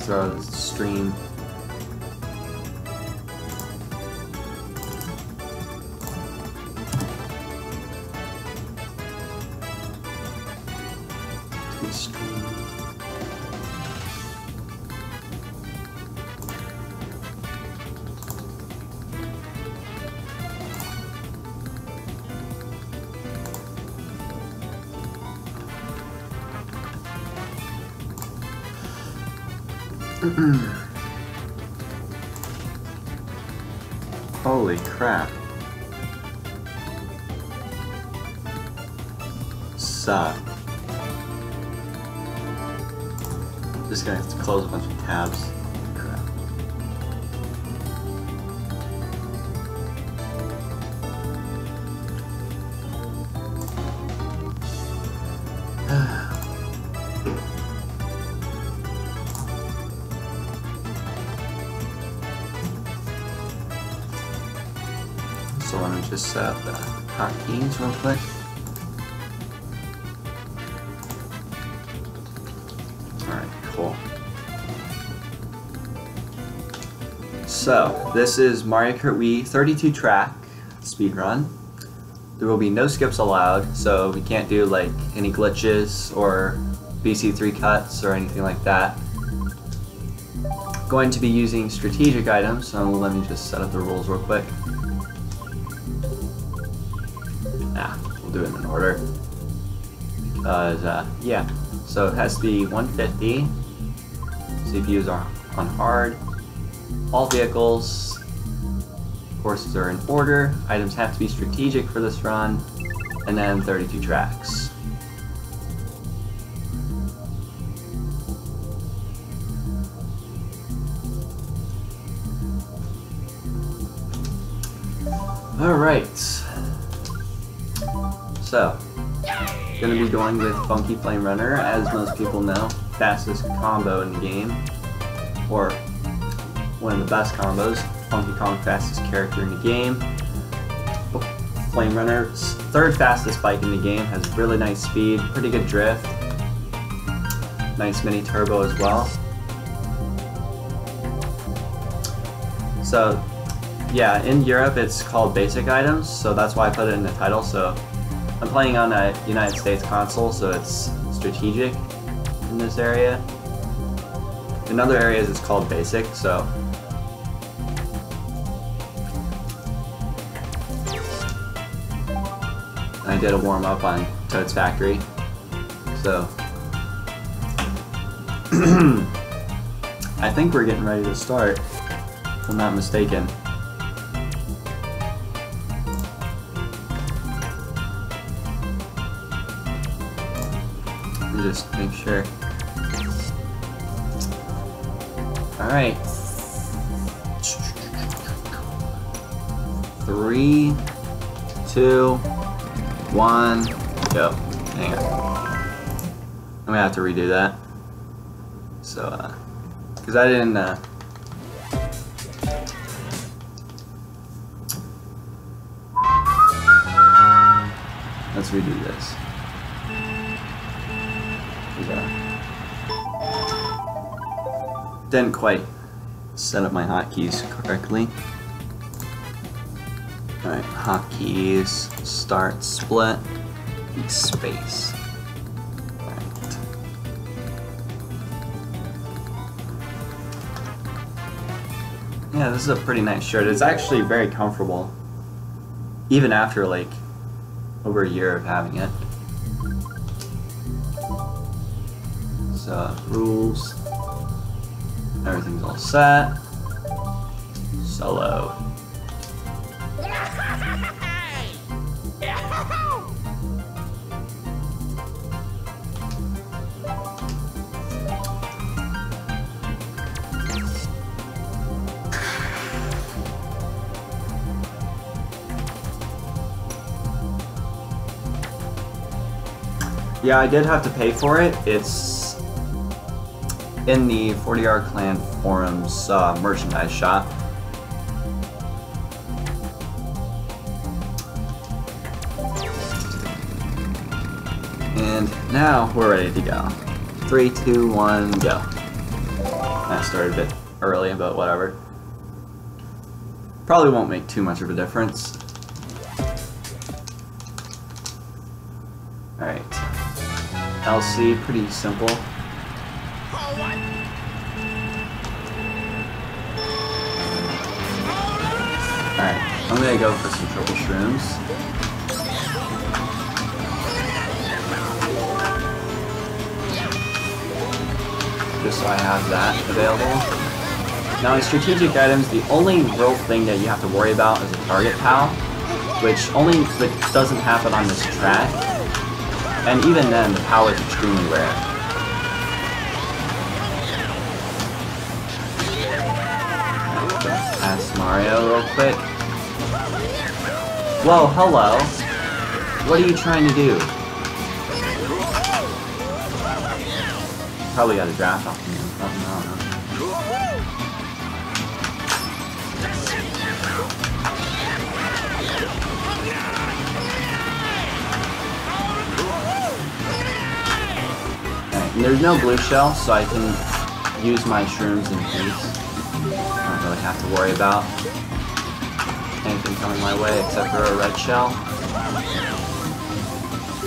throw the stream. Holy crap. Suck. Just gonna have to close a bunch of tabs. Crap. So let me just set up the hotkeys real quick. Alright, cool. So, this is Mario Kart Wii 32 track speedrun. There will be no skips allowed, so we can't do like any glitches or BC3 cuts or anything like that. Going to be using strategic items, so let me just set up the rules real quick. We'll do it in order. Because, yeah. So it has to be 150. CPUs are on hard. All vehicles, courses are in order. Items have to be strategic for this run. And then 32 tracks. Alright. So, gonna be going with Funky Flame Runner, as most people know, fastest combo in the game, or one of the best combos. Funky Kong, fastest character in the game. Flame Runner's third fastest bike in the game, has really nice speed, pretty good drift, nice mini turbo as well. So, yeah, in Europe it's called basic items, so that's why I put it in the title. So I'm playing on a United States console, so it's strategic in this area. In other areas it's called basic, so I did a warm-up on Toad's Factory, so I think we're getting ready to start, if I'm not mistaken. Just make sure. Alright. 3, 2, 1, go. Hang on. I'm gonna have to redo that. So, because I didn't, let's redo this. Didn't quite set up my hotkeys correctly. Alright, hotkeys, start, split, and space. Alright. Yeah, this is a pretty nice shirt. It's actually very comfortable, even after like over a year of having it. So, rules. Everything's all set. Solo. Yeah, I did have to pay for it. It's in the 40R Clan Forums merchandise shop. And now we're ready to go. 3, 2, 1, go. Alright. I started a bit early, but whatever. Probably won't make too much of a difference. Alright. LC, pretty simple. Alright, I'm gonna go for some triple shrooms. Just so I have that available. Now in strategic items, the only real thing that you have to worry about is a target POW, which doesn't happen on this track. And even then, the POW is extremely rare. Pass Mario real quick. Whoa, hello. What are you trying to do? Probably got a draft off me. I don't know. Alright, and there's no blue shell, so I can use my shrooms in peace. I don't really have to worry about anything coming my way except for a red shell.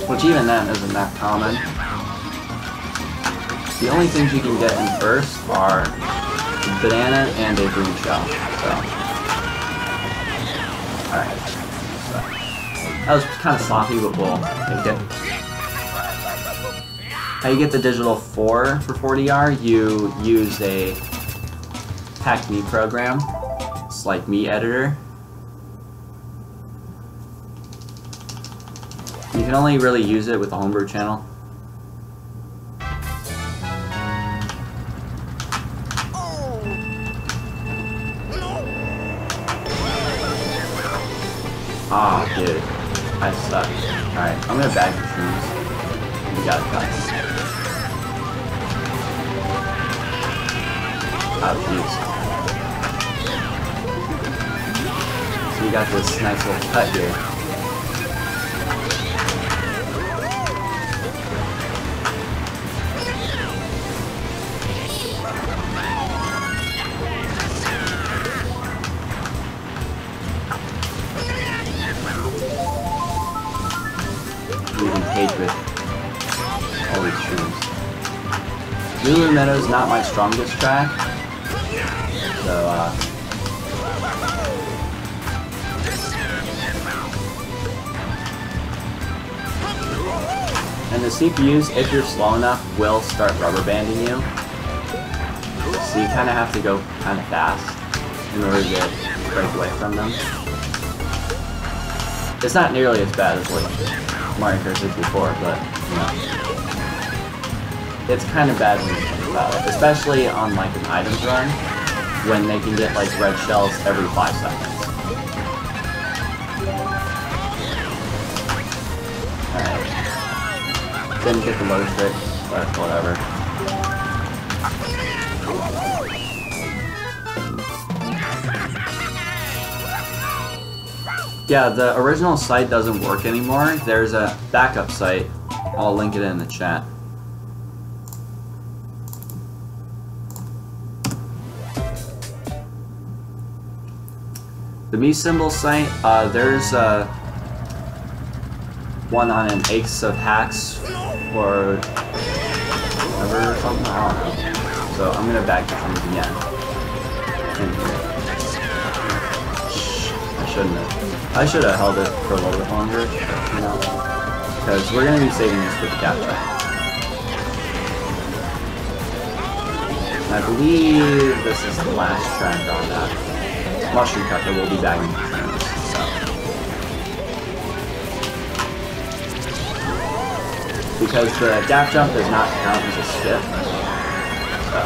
Which even then isn't that common. The only things you can get in first are a banana and a green shell. So, alright. So, that was kind of sloppy, but we'll take it. How you get the digital 4 for 40R? You use a Hack Me program. It's like Me Editor. You can only really use it with the homebrew channel. Ah, dude. I suck. Alright, I'm gonna bag the shrooms. We got it, guys. Oh, jeez. So we got this nice little cut here. With all these shrooms. Lulu Meadow's not my strongest track, so and the CPUs, if you're slow enough, will start rubber banding you. So you kind of have to go kind of fast in order to break away from them. It's not nearly as bad as like Mario Kart 64, but, you know, it's kind of bad when you think about it, especially on, like, an items run, when they can get, like, red shells every 5 seconds. Alright. Didn't get the low trick, but whatever. Yeah, the original site doesn't work anymore. There's a backup site. I'll link it in the chat. The Me Symbol site, there's one on an Ace of Hacks or whatever or something, I don't know. So I'm gonna back the things again. In here. I shouldn't have. I should have held it for a little bit longer, you know, because we're going to be saving this for the gap track. And I believe this is the last track on that mushroom cut that we'll be bagging mushrooms, so. Because the gap jump does not count as a skip, so.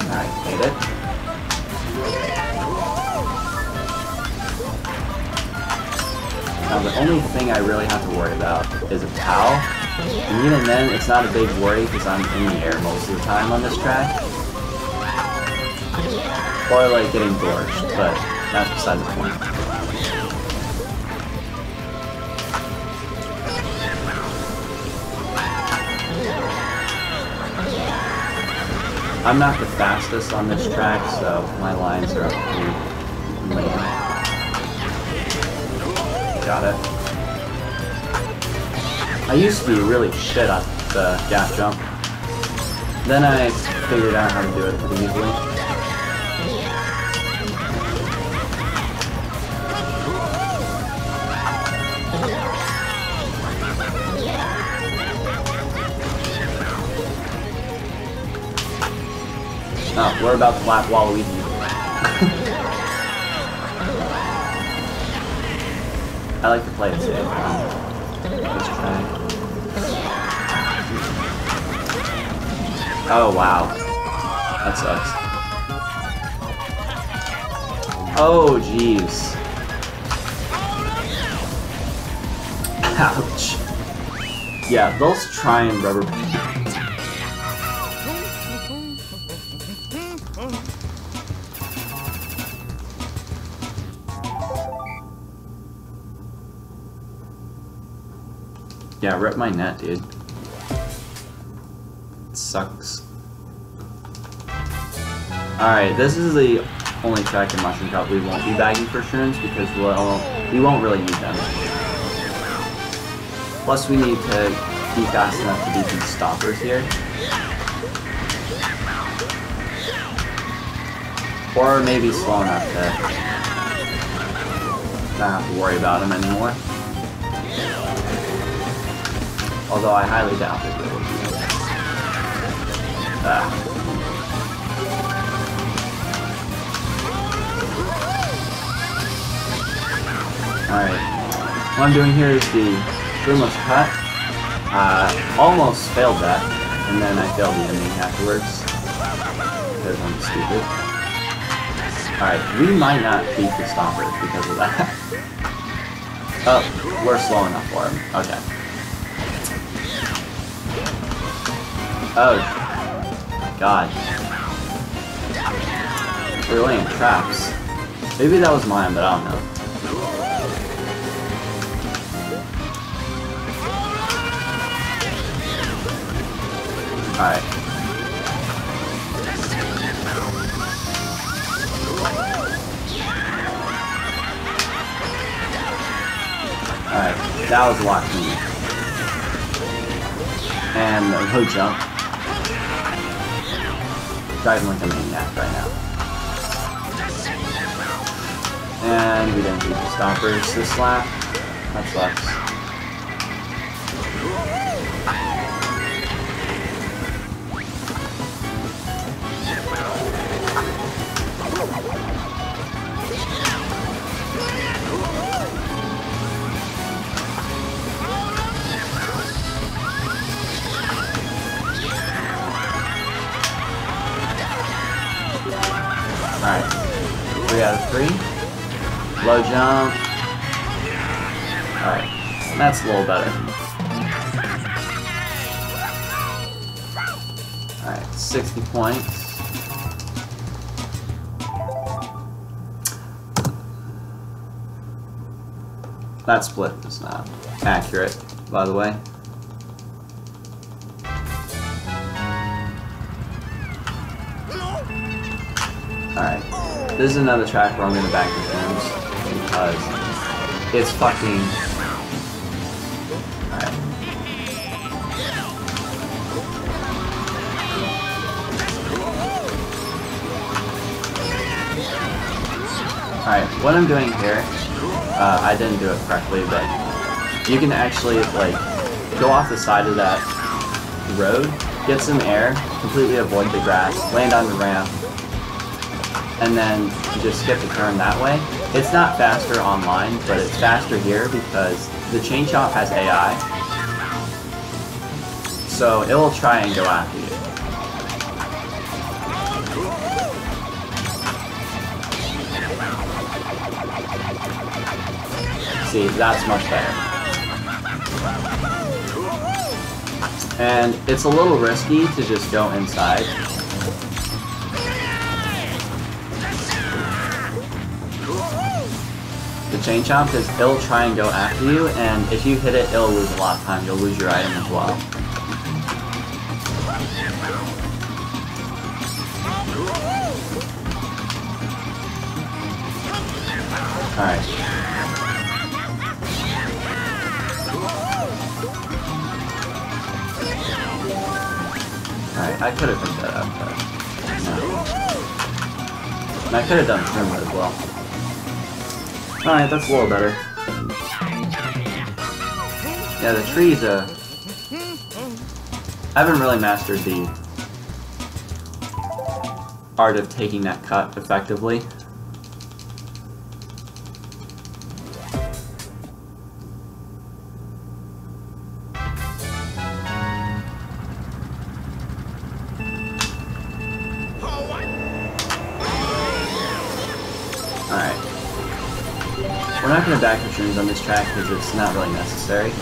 Alright, made it. Now the only thing I really have to worry about is a POW, and even then it's not a big worry because I'm in the air most of the time on this track. Or like getting gorged, but that's beside the point. I'm not the fastest on this track, so my lines are pretty lame. Got it. I used to be really shit at the gap jump. Then I figured out how to do it pretty easily. Oh, we're about to lap Waluigi. I like to play it safe on this track. Oh wow. That sucks. Oh jeez. Ouch. Yeah, those try and rubber band. Yeah, rip my net, dude. It sucks. Alright, this is the only track in Mushroom Cup we won't be bagging for shrooms because we won't really need them. Plus we need to be fast enough to beat these stoppers here. Or maybe slow enough to not have to worry about them anymore. Although I highly doubt it will be. Alright. What I'm doing here is the Boomless Cut. Almost failed that, and then I failed the ending afterwards. Because I'm stupid. Alright, we might not beat the stoppers because of that. Oh, we're slow enough for him. Okay. Oh, God. We're laying traps. Maybe that was mine, but I don't know. Alright. Alright, that was a lot cleaner. And the low jump. Driving like a maniac right now. And we didn't beat the stoppers this lap. That sucks. Alright, 3 out of 3. Low jump. Alright, that's a little better. Alright, 60 points. That split is not accurate, by the way. Alright, this is another track where I'm going to back the films because it's fucking... Alright. Alright, what I'm doing here, I didn't do it correctly, but you can actually, like, go off the side of that road, get some air, completely avoid the grass, land on the ramp, and then you just skip the turn that way. It's not faster online, but it's faster here because the chain chomp has AI. So it will try and go after you. See, that's much better. And it's a little risky to just go inside. The chain chomp, because it'll try and go after you, and if you hit it, it'll lose a lot of time. You'll lose your item as well. Alright. Alright, I could have picked that up, but no. And I could have done trim as well. Alright, that's a little better. Yeah, the trees, I haven't really mastered the art of taking that cut effectively. Alright. We're not going to back the shrooms on this track because it's not really necessary.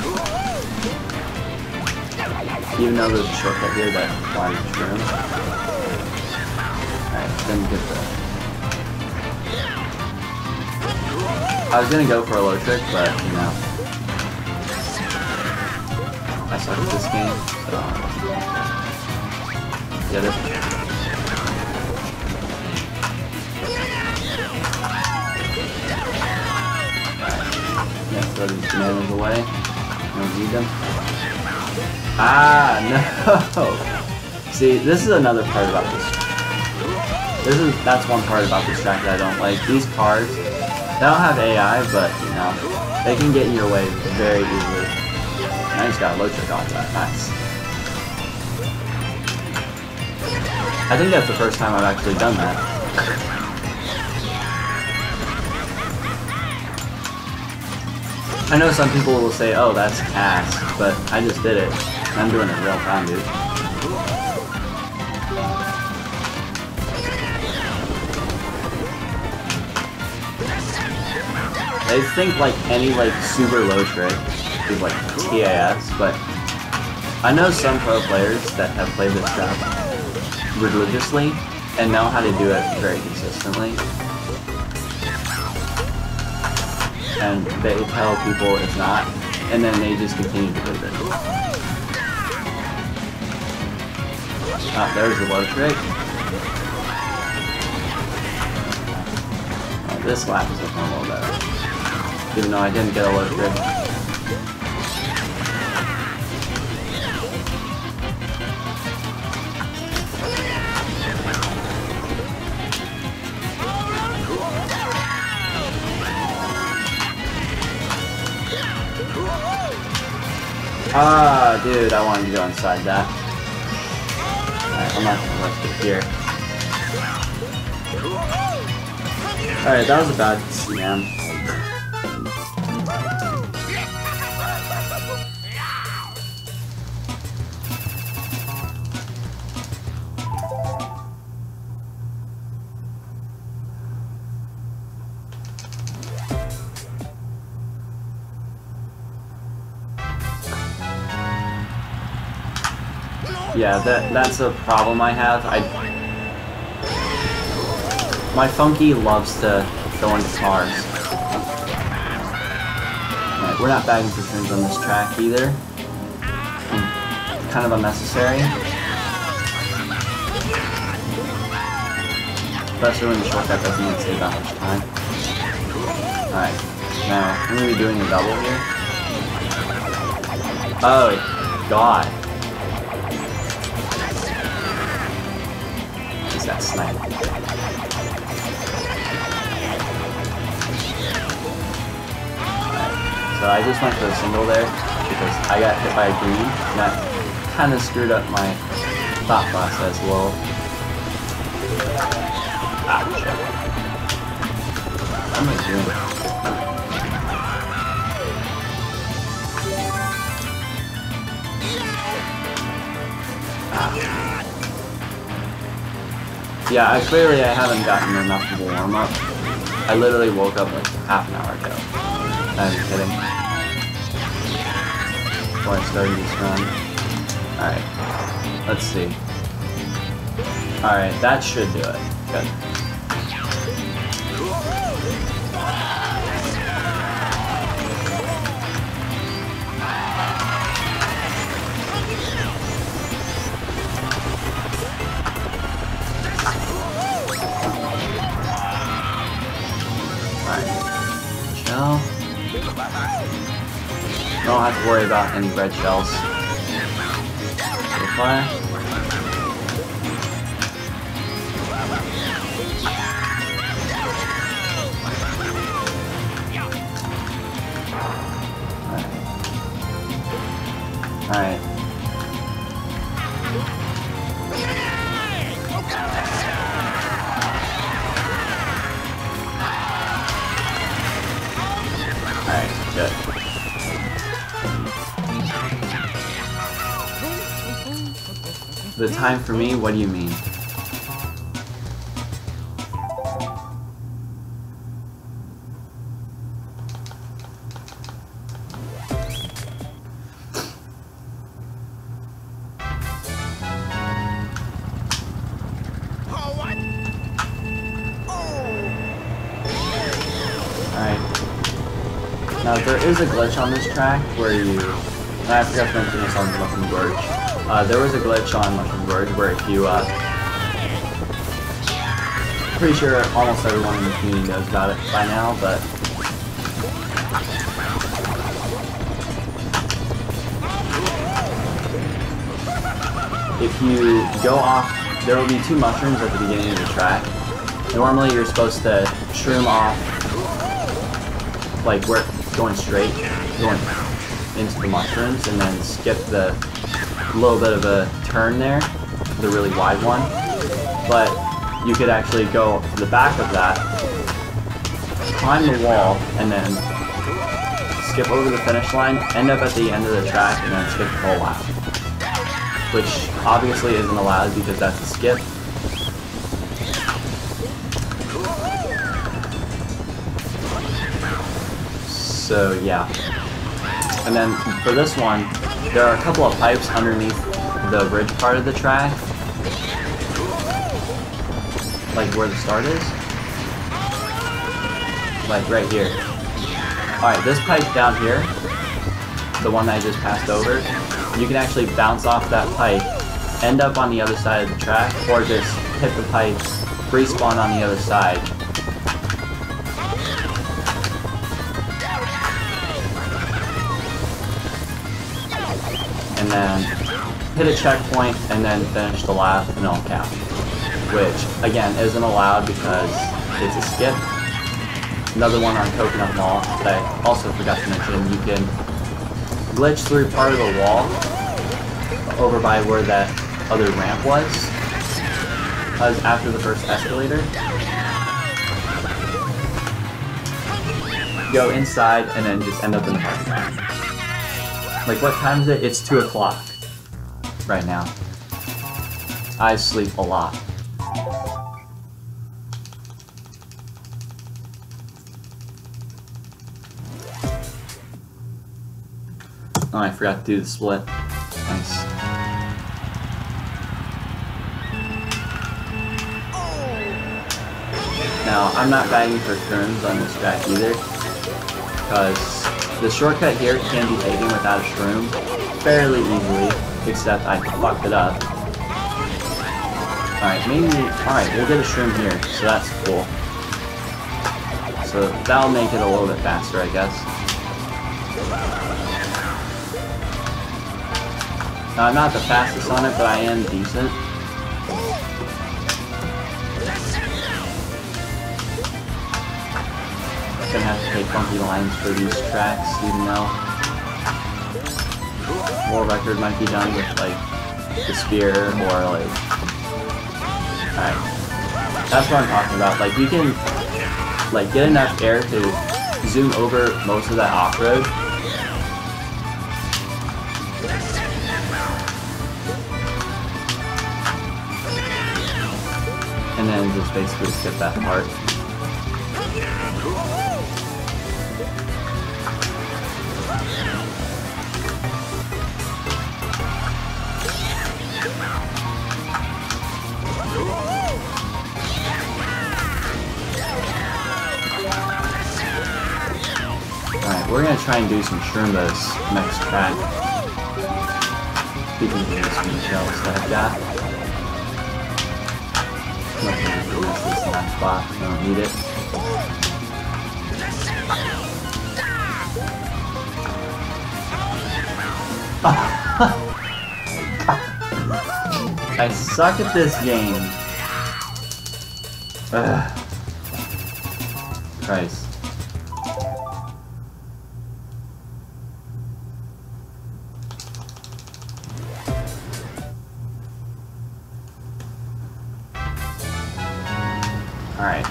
Even though there's a shortcut here that requires the shroom. Alright, then get the... I was going to go for a low trick, but, you know. I suck at this game, so... Get it? Yeah, throw these bananas away. You don't need them. Ah, no! See, this is another part about this. That's one part about this track that I don't like. These cars, they don't have AI, but, you know, they can get in your way very easily. And I just got a low trick off that. Nice. I think that's the first time I've actually done that. I know some people will say, oh, that's ass, but I just did it. I'm doing it in real time, dude. They think like any like super low trick is like TAS, but I know some pro players that have played this track religiously and know how to do it very consistently. And they tell people it's not, and then they just continue to do it. Ah, there's the low trick. Oh, this lap is looking a little better. Even though I didn't get a low trick. Ah, dude, I wanted to go inside that. Alright, I'm not gonna left it here. Alright, that was a bad scam. Yeah, that's a problem I have. My Funky loves to go into cars. Right, we're not bagging for trims on this track either. Kind of unnecessary. Especially when the shortcut doesn't even save that much time. Alright, now, I'm going to be doing a double here. Oh, God. That snipe. So I just went for a single there because I got hit by a green and that kind of screwed up my thought process a little. Ah, shit. What am I doing? Ah. Yeah, clearly I haven't gotten enough of a warm-up. I literally woke up like half an hour ago. I'm kidding. Before I started this run. Alright, let's see. Alright, that should do it. Good. don't have to worry about any red shells so far. Alright. Alright, good. The time for me? What do you mean? Now there is a glitch on this track where you, and I forgot to mention this on Mushroom Gorge. There was a glitch on Mushroom Gorge where if you, pretty sure almost everyone in the community knows about it by now, but if you go off, there will be 2 mushrooms at the beginning of the track. Normally you're supposed to shroom off, like where going straight, going into the mushrooms, and then skip the little bit of a turn there, the really wide one. But you could actually go to the back of that, climb the wall, and then skip over the finish line, end up at the end of the track, and then skip the whole lap. Which obviously isn't allowed because that's a skip. So yeah, and then for this one, there are a couple of pipes underneath the ridge part of the track, like where the start is, like right here. Alright, this pipe down here, the one that I just passed over, you can actually bounce off that pipe, end up on the other side of the track, or just hit the pipe, respawn on the other side. And then hit a checkpoint and then finish the lap in all cap, which again isn't allowed because it's a skip. Another one on Coconut Mall that I also forgot to mention, you can glitch through part of the wall over by where that other ramp was after the first escalator. Go inside and then just end up in the parking lot. Like, what time is it? It's 2 o'clock right now. I sleep a lot. Oh, I forgot to do the split. Nice. Now, I'm not guiding for turns on this track either, because the shortcut here can be taken without a shroom fairly easily, except I fucked it up. Alright, we'll get a shroom here, so that's cool. So that'll make it a little bit faster, I guess. Now, I'm not the fastest on it, but I am decent. Gonna have to take funky lines for these tracks, even though world record might be done with like the spear or like. Alright, that's what I'm talking about. Like you can like get enough air to zoom over most of that off-road. And then just basically skip that part. Alright, we're gonna try and do some Shroombas next track. Speaking of these sweet shells that I've got. I'm not gonna do this last box, I don't need it. I suck at this game. Ugh. Christ. Alright.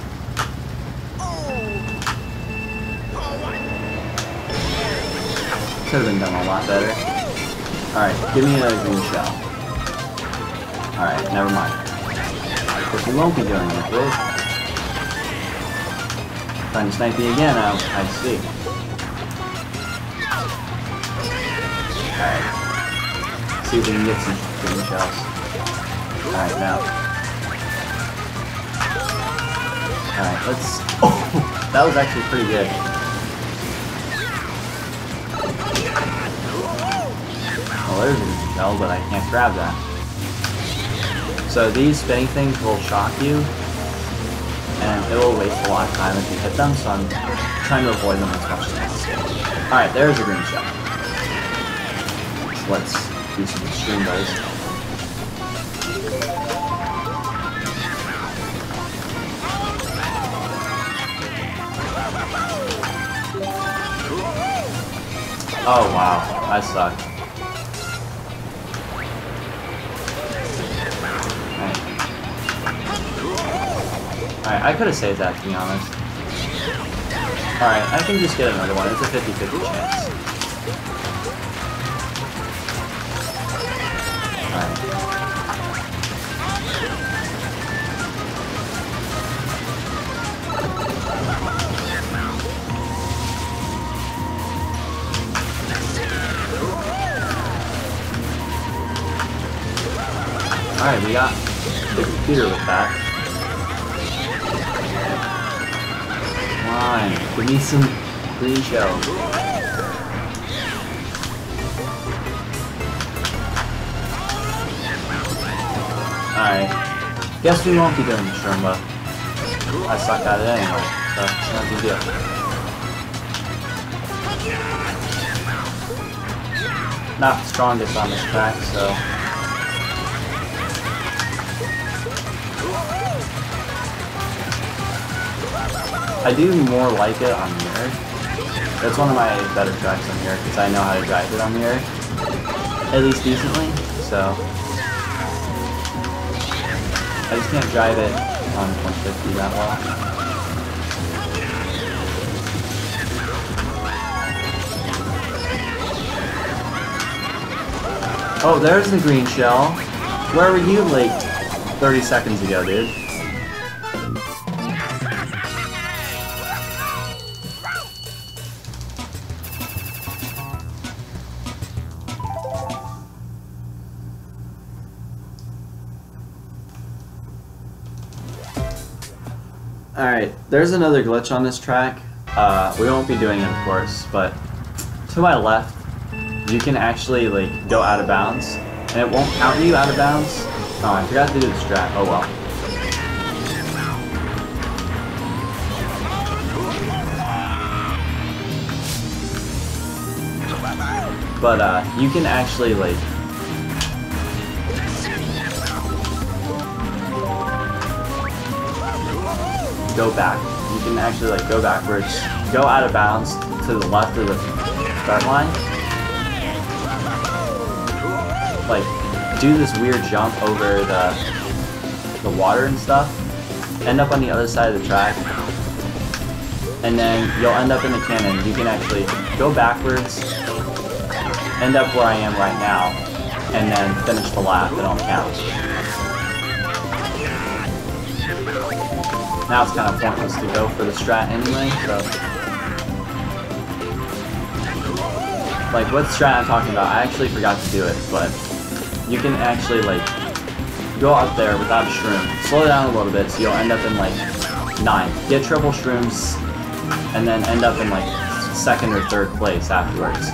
Could have been done a lot better. Alright, give me another green shell. Alright, never mind. Because we won't be doing it, dude. Trying to snipe me again, I see. Alright. See if we can get some green shells. Alright, now. Alright, let's... Oh! That was actually pretty good. Well, there's a green shell, but I can't grab that. So these spinning things will shock you, and it will waste a lot of time if you hit them, so I'm trying to avoid them as much as possible. Alright, there's a green shell. So let's do some extreme buzz. Oh wow, that sucked. Alright, I could have saved that, to be honest. Alright, I can just get another one. It's a 50-50 chance. Alright. Alright, we got the computer with that. Give me some green shells. Alright. Guess we won't be doing the Sherma. I suck at it anyway, so it's not a big deal. Not the strongest on this track, so... I do more like it on mirror. That's one of my better tracks on mirror because I know how to drive it on mirror, at least decently. So I just can't drive it on 150 that well. Oh, there's the green shell. Where were you like 30 seconds ago, dude? Alright, there's another glitch on this track. We won't be doing it, of course, but to my left, you can actually like go out of bounds, and it won't count you out of bounds. Oh, I forgot to do the strat. Oh well. But you can actually like go back. You can actually like go backwards, go out of bounds to the left of the start line. Like do this weird jump over the water and stuff. End up on the other side of the track, and then you'll end up in the cannon. You can actually go backwards, end up where I am right now, and then finish the lap. It don't count. Now it's kind of pointless to go for the strat anyway, so... Like, what strat I'm talking about, I actually forgot to do it, but you can actually, like, go up there without a shroom, slow down a little bit, so you'll end up in, like, 9. Get triple shrooms, and then end up in, like, 2nd or 3rd place afterwards.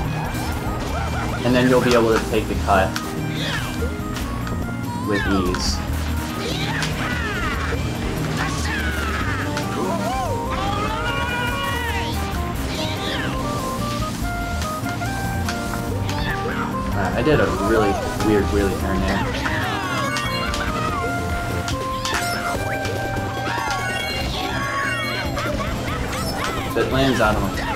And then you'll be able to take the cut with ease. Alright, I did a really weird wheelie turn there. If it lands out of my screen,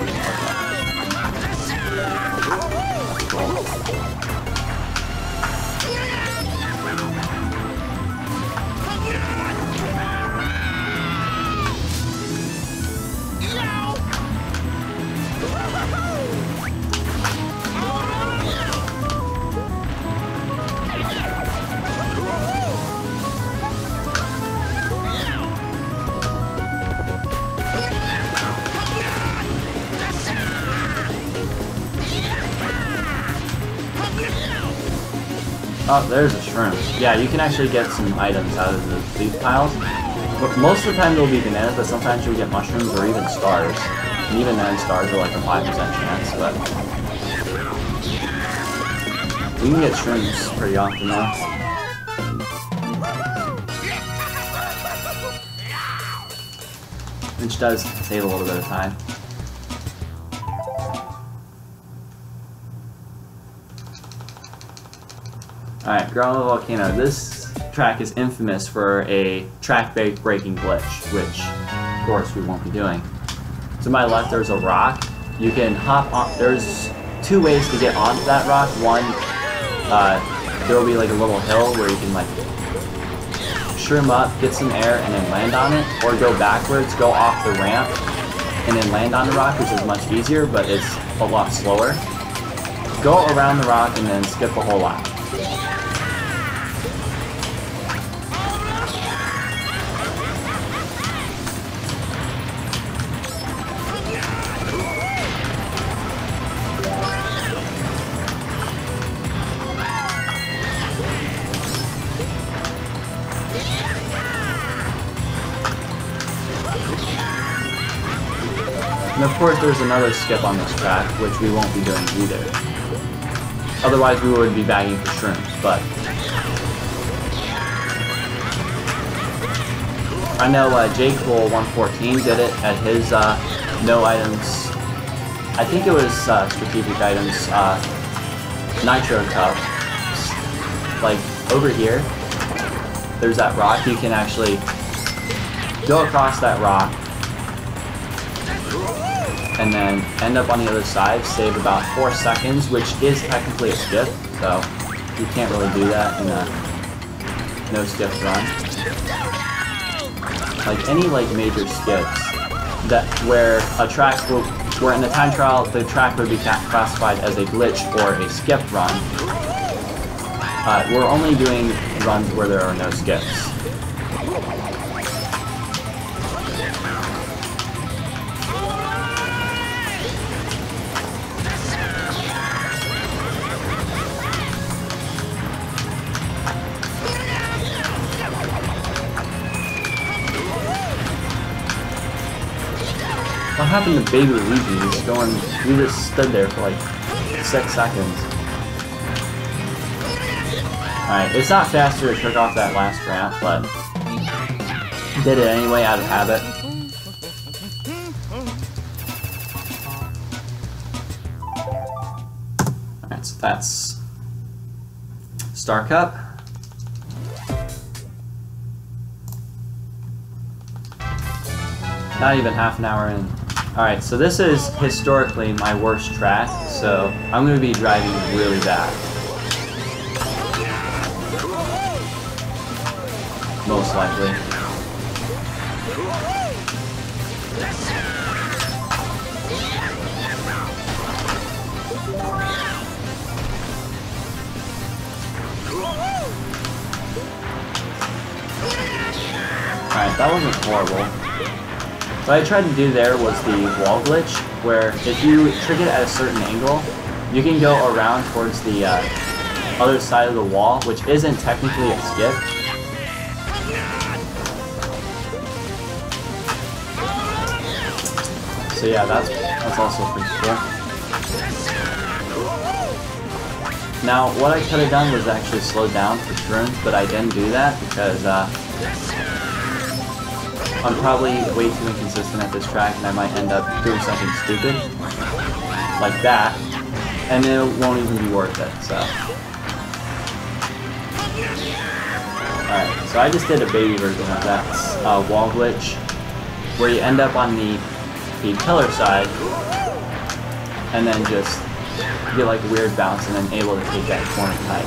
oh, there's a shrimp. Yeah, you can actually get some items out of the leaf piles. But most of the time they'll be bananas, but sometimes you'll get mushrooms or even stars. And even then, stars are like a 5% chance, but... you can get shrooms pretty often though. Which does save a little bit of time. Alright, Ground Level Volcano. This track is infamous for a track breaking glitch, which, of course, we won't be doing. To my left, there's a rock. You can hop on. There's two ways to get onto that rock. One, there will be like a little hill where you can like shroom up, get some air, and then land on it, or go backwards, go off the ramp, and then land on the rock, which is much easier, but it's a lot slower. Go around the rock and then skip the whole lot. And of course there's another skip on this track, which we won't be doing either. Otherwise we would be bagging for shrooms, but... I know JCool114 did it at his no items... I think it was strategic items, Nitro Cup. Like, over here, there's that rock. You can actually go across that rock, and then end up on the other side, save about 4 seconds, which is technically a skip, so you can't really do that in a no-skip run. Like any major skips, that where a track will, where in the time trial the track would be classified as a glitch or a skip run, we're only doing runs where there are no skips. What happened to Baby Luigi? He's going, we just stood there for like 6 seconds. Alright, it's not faster to trick off that last ramp, but did it anyway out of habit. Alright, so that's Star Cup. Not even half an hour in. Alright, so this is historically my worst track, so I'm going to be driving really bad. Most likely. Alright, that wasn't horrible. What I tried to do there was the wall glitch, where if you trick it at a certain angle, you can go around towards the other side of the wall, which isn't technically a skip. So yeah, that's also pretty cool. Now, what I could have done was actually slow down for shrooms, but I didn't do that because I'm probably way too inconsistent at this track and I might end up doing something stupid. Like that. and it won't even be worth it, so. Alright, so I just did a baby version of that wall glitch, where you end up on the pillar side, and then just get like a weird bounce, and then able to take that corner tight.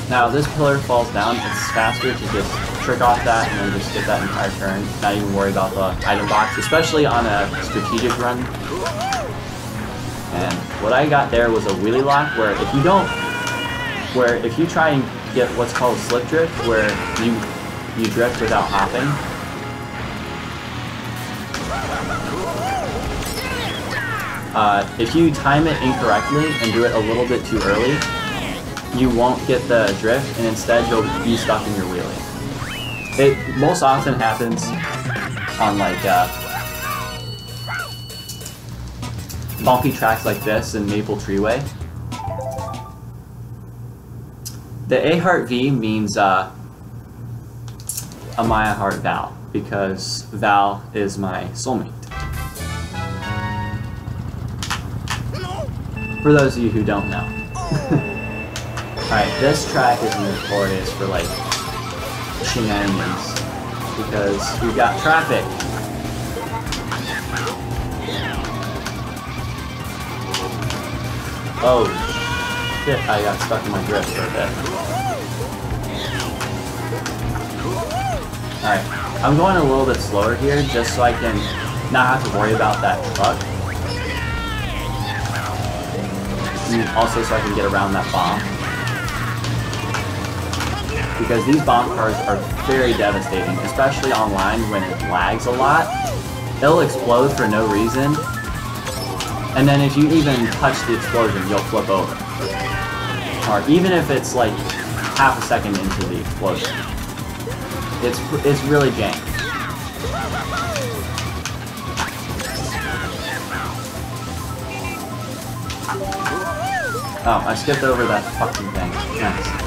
Now, if this pillar falls down, it's faster to just trick off that and then just get that entire turn. Not even worry about the item box, especially on a strategic run. And what I got there was a wheelie lock, where if you try and get what's called a slip drift, where you drift without hopping. If you time it incorrectly and do it a little bit too early, you won't get the drift, and instead you'll be stuck in your wheelie. It most often happens on like bumpy tracks like this in Maple Treeway. The A Heart V means Amaya Heart Val, because Val is my soulmate. For those of you who don't know. Alright, this track is notorious for like shenanigans, because we've got traffic. Oh shit, I got stuck in my drift for a bit. Alright, I'm going a little bit slower here just so I can not have to worry about that truck. And also so I can get around that bomb. Because these bomb cars are very devastating, especially online when it lags a lot. It'll explode for no reason, and then if you even touch the explosion, you'll flip over. Or even if it's like half a second into the explosion. It's really jank. Oh, I skipped over that fucking thing. Nice.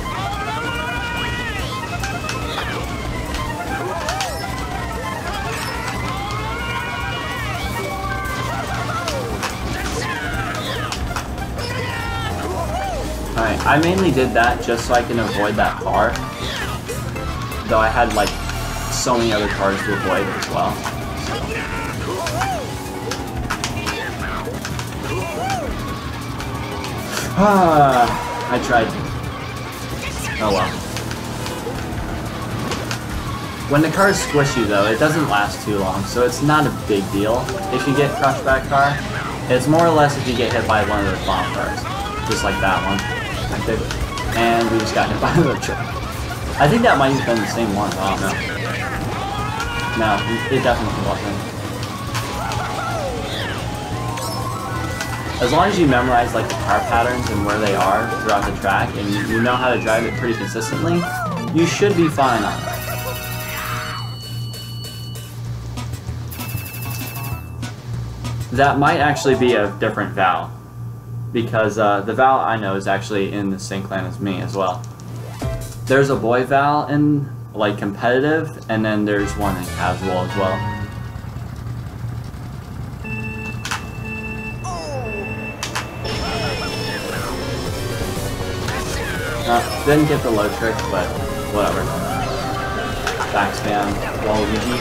Alright, I mainly did that just so I can avoid that car. Though I had like so many other cars to avoid as well. I tried. Oh well. When the car is squishy though, it doesn't last too long, so it's not a big deal if you get crushed by a car. It's more or less if you get hit by one of those bomb cars. Just like that one. And we just got hit by the truck. I think that might have been the same one, I don't know. No, it definitely wasn't. As long as you memorize like the car patterns and where they are throughout the track, and you know how to drive it pretty consistently, you should be fine on it. That might actually be a different Val, because the Val I know is actually in the same clan as me as well. There's a boy Val in like competitive, and then there's one in casual as well. Didn't get the low trick, but whatever. Back spam, Waluigi.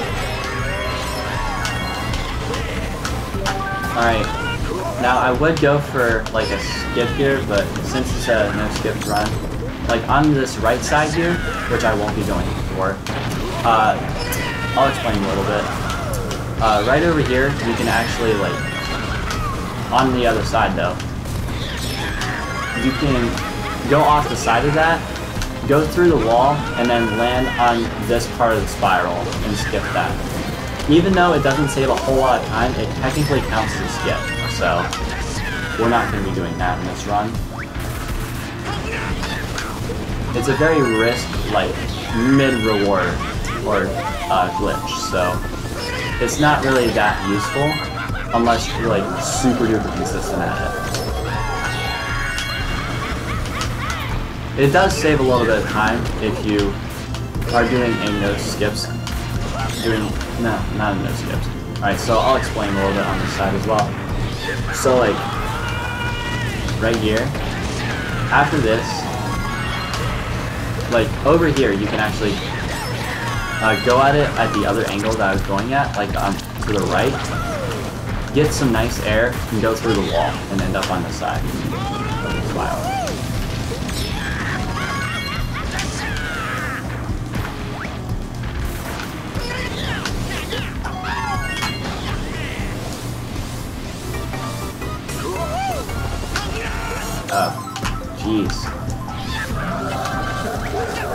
Alright, now I would go for like a skip here, but since it's a no skip run, like on this right side here, which I won't be going for, I'll explain a little bit. Right over here, you can actually like, on the other side though, you can go off the side of that, go through the wall, and then land on this part of the spiral and skip that. Even though it doesn't save a whole lot of time, it technically counts as a skip, so we're not going to be doing that in this run. It's a very risk, like, mid-reward, or glitch, so it's not really that useful. unless you're like super duper consistent at it. It does save a little bit of time if you are doing a no skips. No, not a no skips. Alright, so I'll explain a little bit on this side as well. So like, right here, after this, like over here you can actually go at it at the other angle that I was going at, like to the right, get some nice air, and go through the wall, and end up on the side of the spiral. Oh, jeez.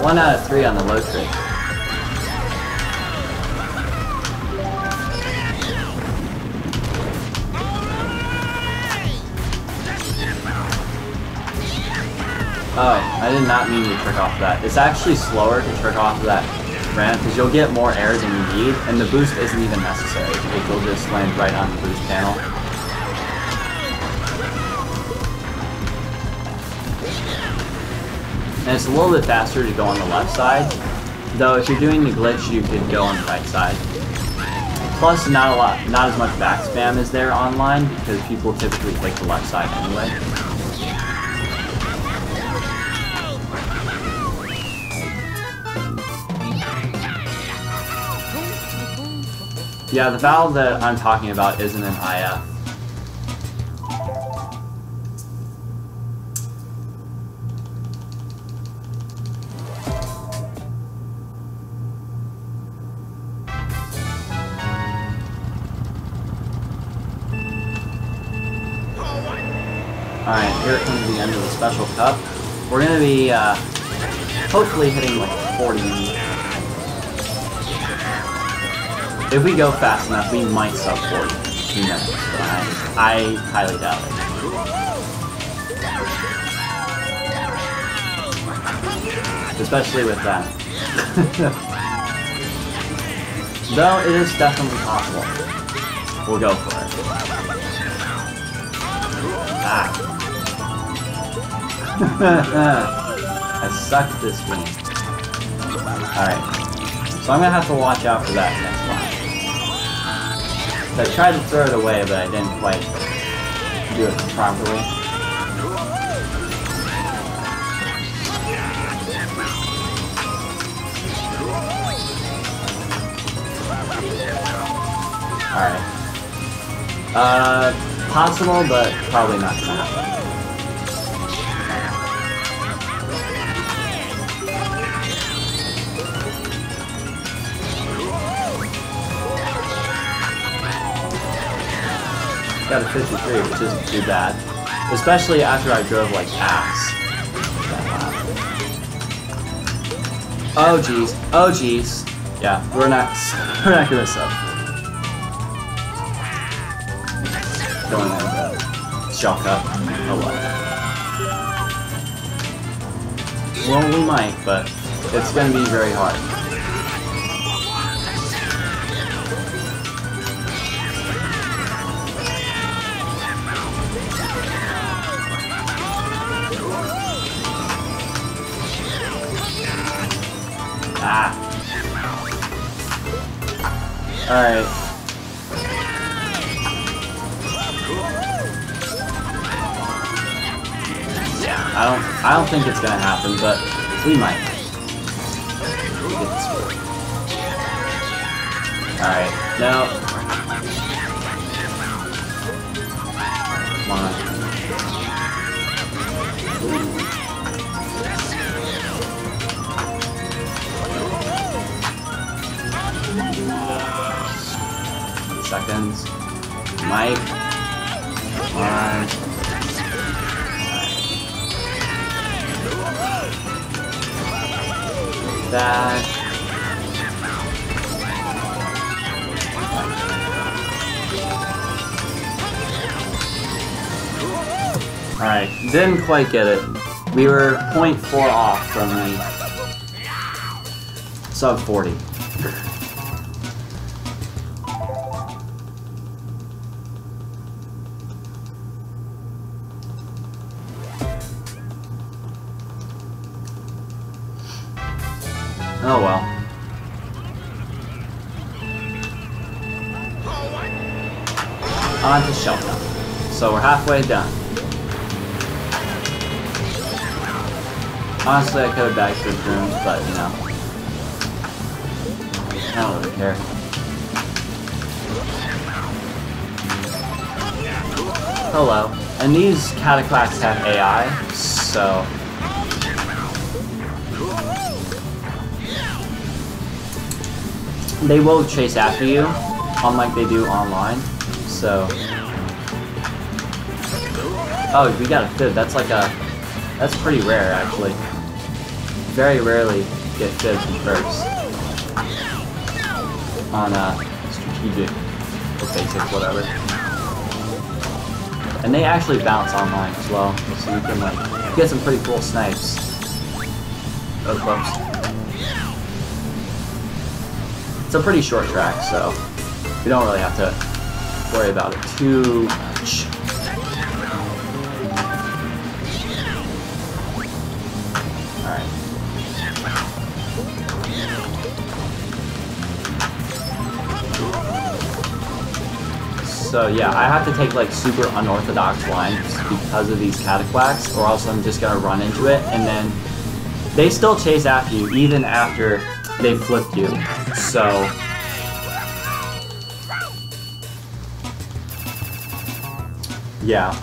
1 out of 3 on the low trick. Oh, I did not mean to trick off that. It's actually slower to trick off that ramp because you'll get more air than you need, and the boost isn't even necessary because you'll just land right on the boost panel. And it's a little bit faster to go on the left side, though if you're doing the glitch you could go on the right side. Plus not as much back spam is there online because people typically take the left side anyway. Yeah, the valve that I'm talking about isn't an IF. Alright, here comes the end of the special cup. We're gonna be, hopefully hitting like 40. If we go fast enough, we might sub 40 minutes, but I highly doubt it. Especially with that. Though it is definitely possible. We'll go for it. Ah. I sucked this game. Alright. So I'm gonna have to watch out for that next one. I tried to throw it away, but I didn't quite do it properly. Alright. Possible, but probably not gonna happen. Got a 53, which isn't too bad. Especially after I drove like ass. Oh jeez. Oh jeez. Yeah, we're not gonna sub. Going in the shell cup. Oh well. Well, we might, but it's gonna be very hard. Ah. Alright. Yeah, I don't think it's gonna happen, but we might. Get this work. Alright, now. Come on. Seconds. Might. Come on. That. Alright, didn't quite get it. We were 0.4 off from the sub 40. Oh well. On to Shelton. So we're halfway done. Honestly, I could have bagged for rooms, but you know, I don't really care. Hello. And these cataclacks have AI, so they will chase after you, unlike they do online. So, oh, we got a fib. That's like a, that's pretty rare actually. Very rarely get fibs in first on strategic or basic, whatever. And they actually bounce online as well, so you can like get some pretty cool snipes. Oh, whoops. It's a pretty short track, so we don't really have to worry about it too much. Alright. So yeah, I have to take like super unorthodox lines because of these cataclacks, or else I'm just gonna run into it, and then they still chase after you even after they flipped you. So yeah,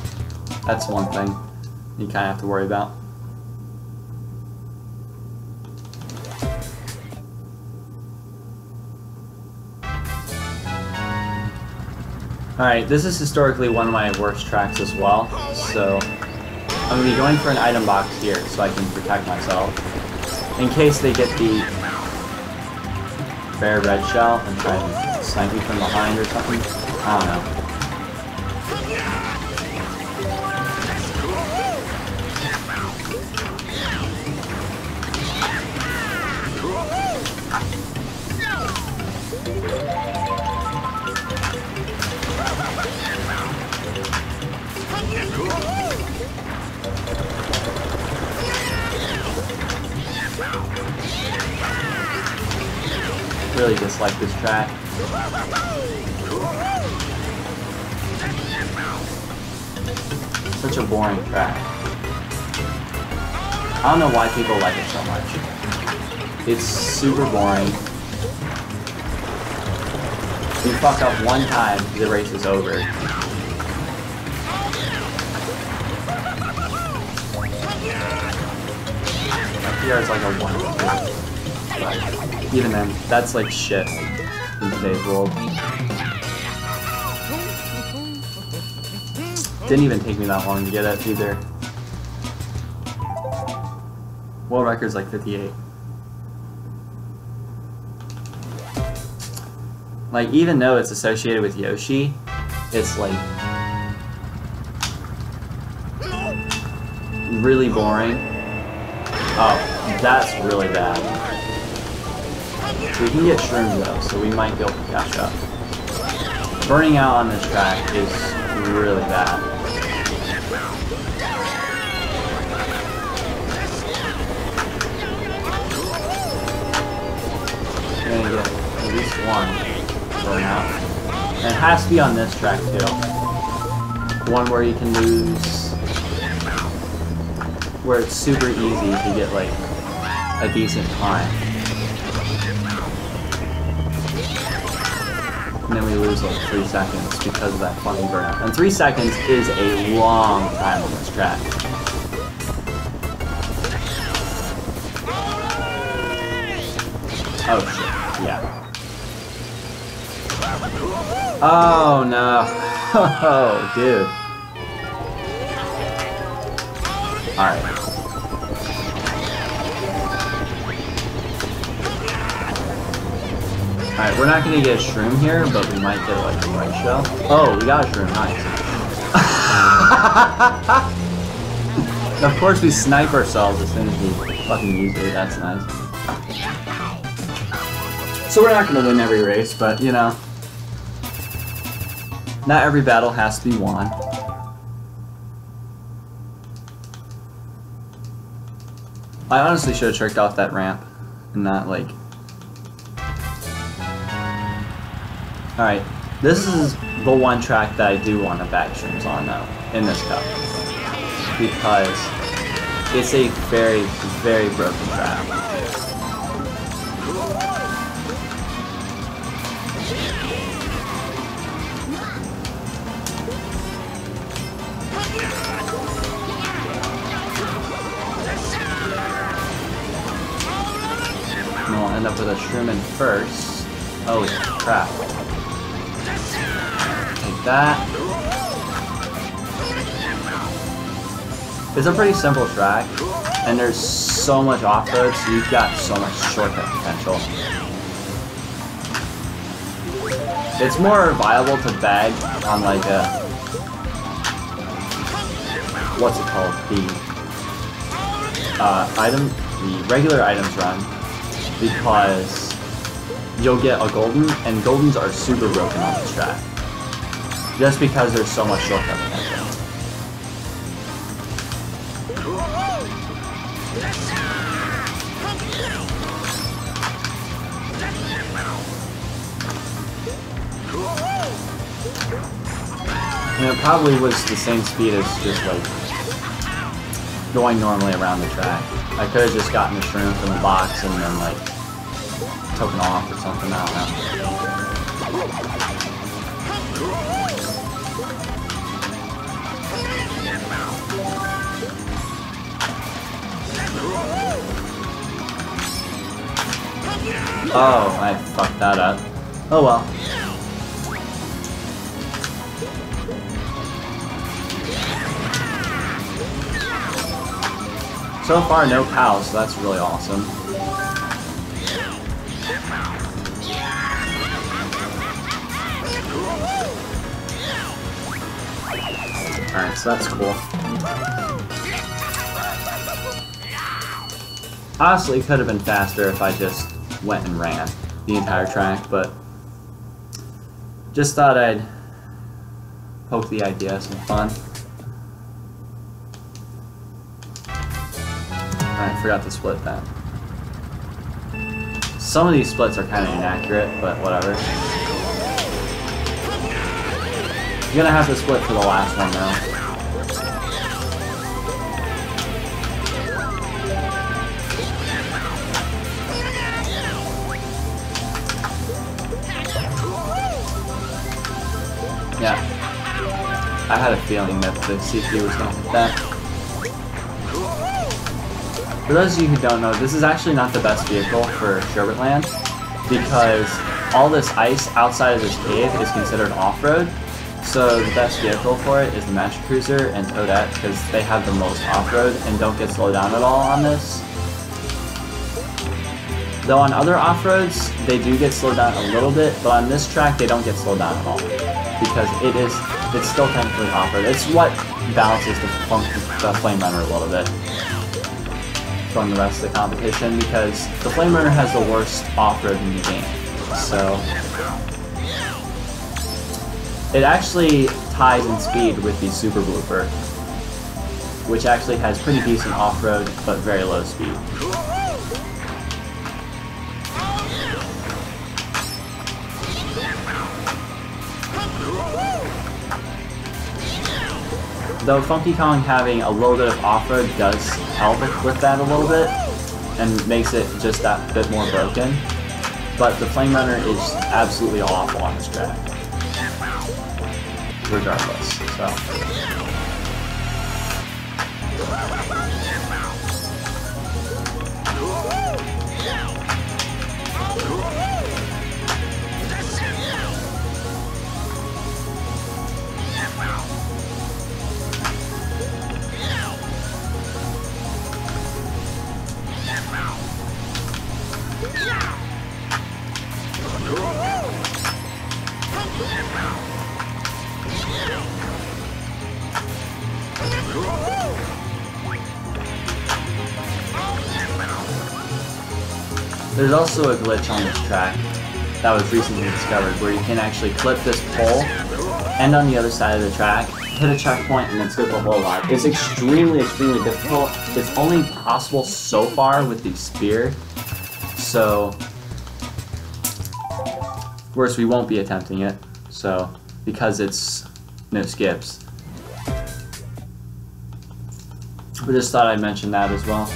that's one thing you kind of have to worry about. Alright, this is historically one of my worst tracks as well, so I'm going to be going for an item box here so I can protect myself in case they get the rare red shell and try and snipe me from behind or something. I don't know. Really dislike this track. Such a boring track. I don't know why people like it so much. It's super boring. You fuck up one time, the race is over. Here it's like a 1-2. But even then, that's like shit in today's world. Didn't even take me that long to get it either. World record's like 58. Like, even though it's associated with Yoshi, it's like really boring. Oh, that's really bad. We can get shrooms though, so we might be able to catch up. Burning out on this track is really bad. You're gonna get at least one burn out. And it has to be on this track too. One where you can lose, where it's super easy to get like a decent time. And then we lose like 3 seconds because of that fucking burnout. And 3 seconds is a long time on this track. Oh shit, yeah. Oh no. Oh, dude. Alright. Alright, we're not gonna get a shroom here, but we might get like a right shell. Oh, we got a shroom, nice. Of course we snipe ourselves as soon as we fucking use it, that's nice. So we're not gonna win every race, but you know, not every battle has to be won. I honestly should have tricked off that ramp and not like... Alright, this is the one track that I do want to bag shrooms on though, in this cup. Because it's a very, very broken track. And we'll end up with a shroom in first. Oh crap. Like that. It's a pretty simple track, and there's so much off-road, so you've got so much shortcut potential. It's more viable to bag on like a... what's it called? The regular items run, because you'll get a golden, and goldens are super broken on this track. Just because there's so much shortcut potential. And it probably was the same speed as just like going normally around the track. I could have just gotten the shroom from the box and then like token off or something, I don't know. Oh, I fucked that up. Oh well. So far, no cows, so that's really awesome. Alright, so that's cool. Honestly, it could have been faster if I just went and ran the entire track, but just thought I'd poke the idea, some fun. I forgot to split that. Some of these splits are kind of inaccurate, but whatever. I'm gonna have to split for the last one now. Yeah, I had a feeling that the CPU was gonna hit that. For those of you who don't know, this is actually not the best vehicle for Sherbertland, because all this ice outside of this cave is considered off-road, so the best vehicle for it is the Master Cruiser and Toadette, because they have the most off-road and don't get slowed down at all on this. Though on other off-roads, they do get slowed down a little bit, but on this track they don't get slowed down at all, because it's still technically off-road. It's what balances the Flame Runner a little bit from the rest of the competition, because the Flame Runner has the worst off-road in the game. So it actually ties in speed with the Super Blooper, which actually has pretty decent off-road but very low speed. Though Funky Kong having a little bit of off-road does help with that a little bit, and makes it just that bit more broken, but the Flame Runner is absolutely awful on this track, regardless, so. There's also a glitch on this track that was recently discovered where you can actually clip this pole, end on the other side of the track, hit a checkpoint, and then skip the whole lot. It's extremely, extremely difficult. It's only possible so far with the spear. So, of course, we won't be attempting it. So, because it's no skips. But just thought I'd mention that as well.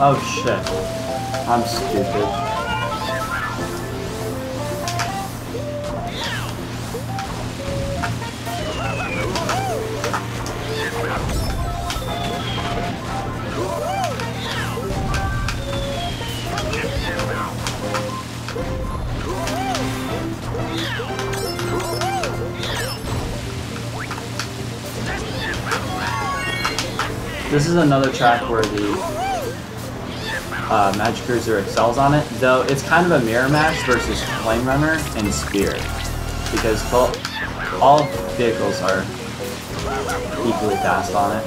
Oh shit. I'm stupid. This is another track where the Magic Cruiser excels on it, though it's kind of a mirror match versus Flame Runner and Spear, because all vehicles are equally fast on it.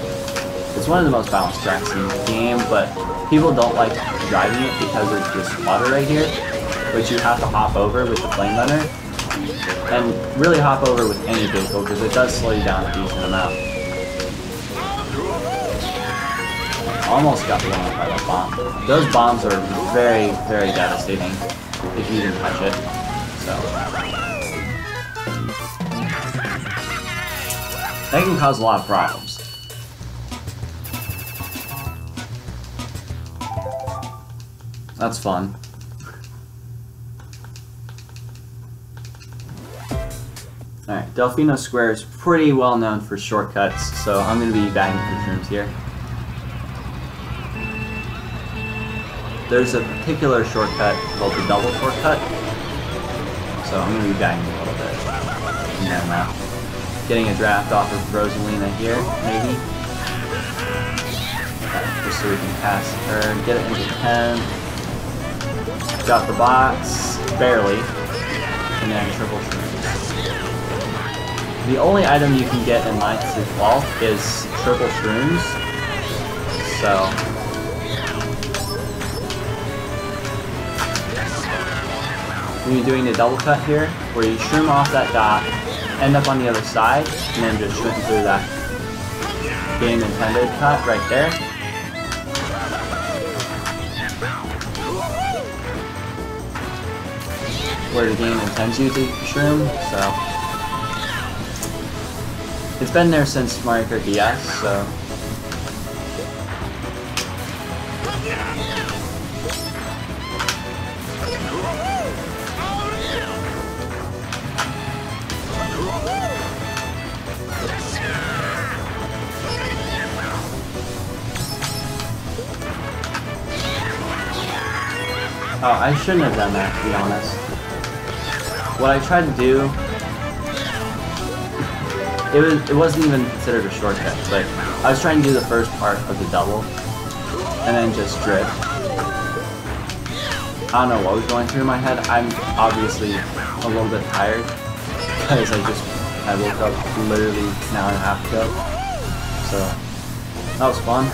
It's one of the most balanced tracks in the game, but people don't like driving it because of this water right here, which you have to hop over with the Flame Runner, and really hop over with any vehicle because it does slow you down a decent amount. Almost got blown up by that bomb. Those bombs are very, very devastating if you didn't touch it. So that can cause a lot of problems. That's fun. Alright, Delfino Square is pretty well known for shortcuts, so I'm going to be bagging for shrooms here. There's a particular shortcut called the double shortcut, so I'm going to be bagging a little bit from there now. Getting a draft off of Rosalina here, maybe. Just so we can pass her, get it into 10. Got the box, barely, and then triple shrooms. The only item you can get in Lights to 12 is triple shrooms, so when you're doing the double cut here, where you shroom off that dot, end up on the other side, and then just shooting through that game intended cut right there. Where the game intends you to shroom, so it's been there since Mario Kart DS, so oh, I shouldn't have done that, to be honest. What I tried to do, it wasn't even considered a shortcut, but I was trying to do the first part of the double, and then just drift. I don't know what was going through my head. I'm obviously a little bit tired, because I woke up literally an hour and a half ago, so that was fun.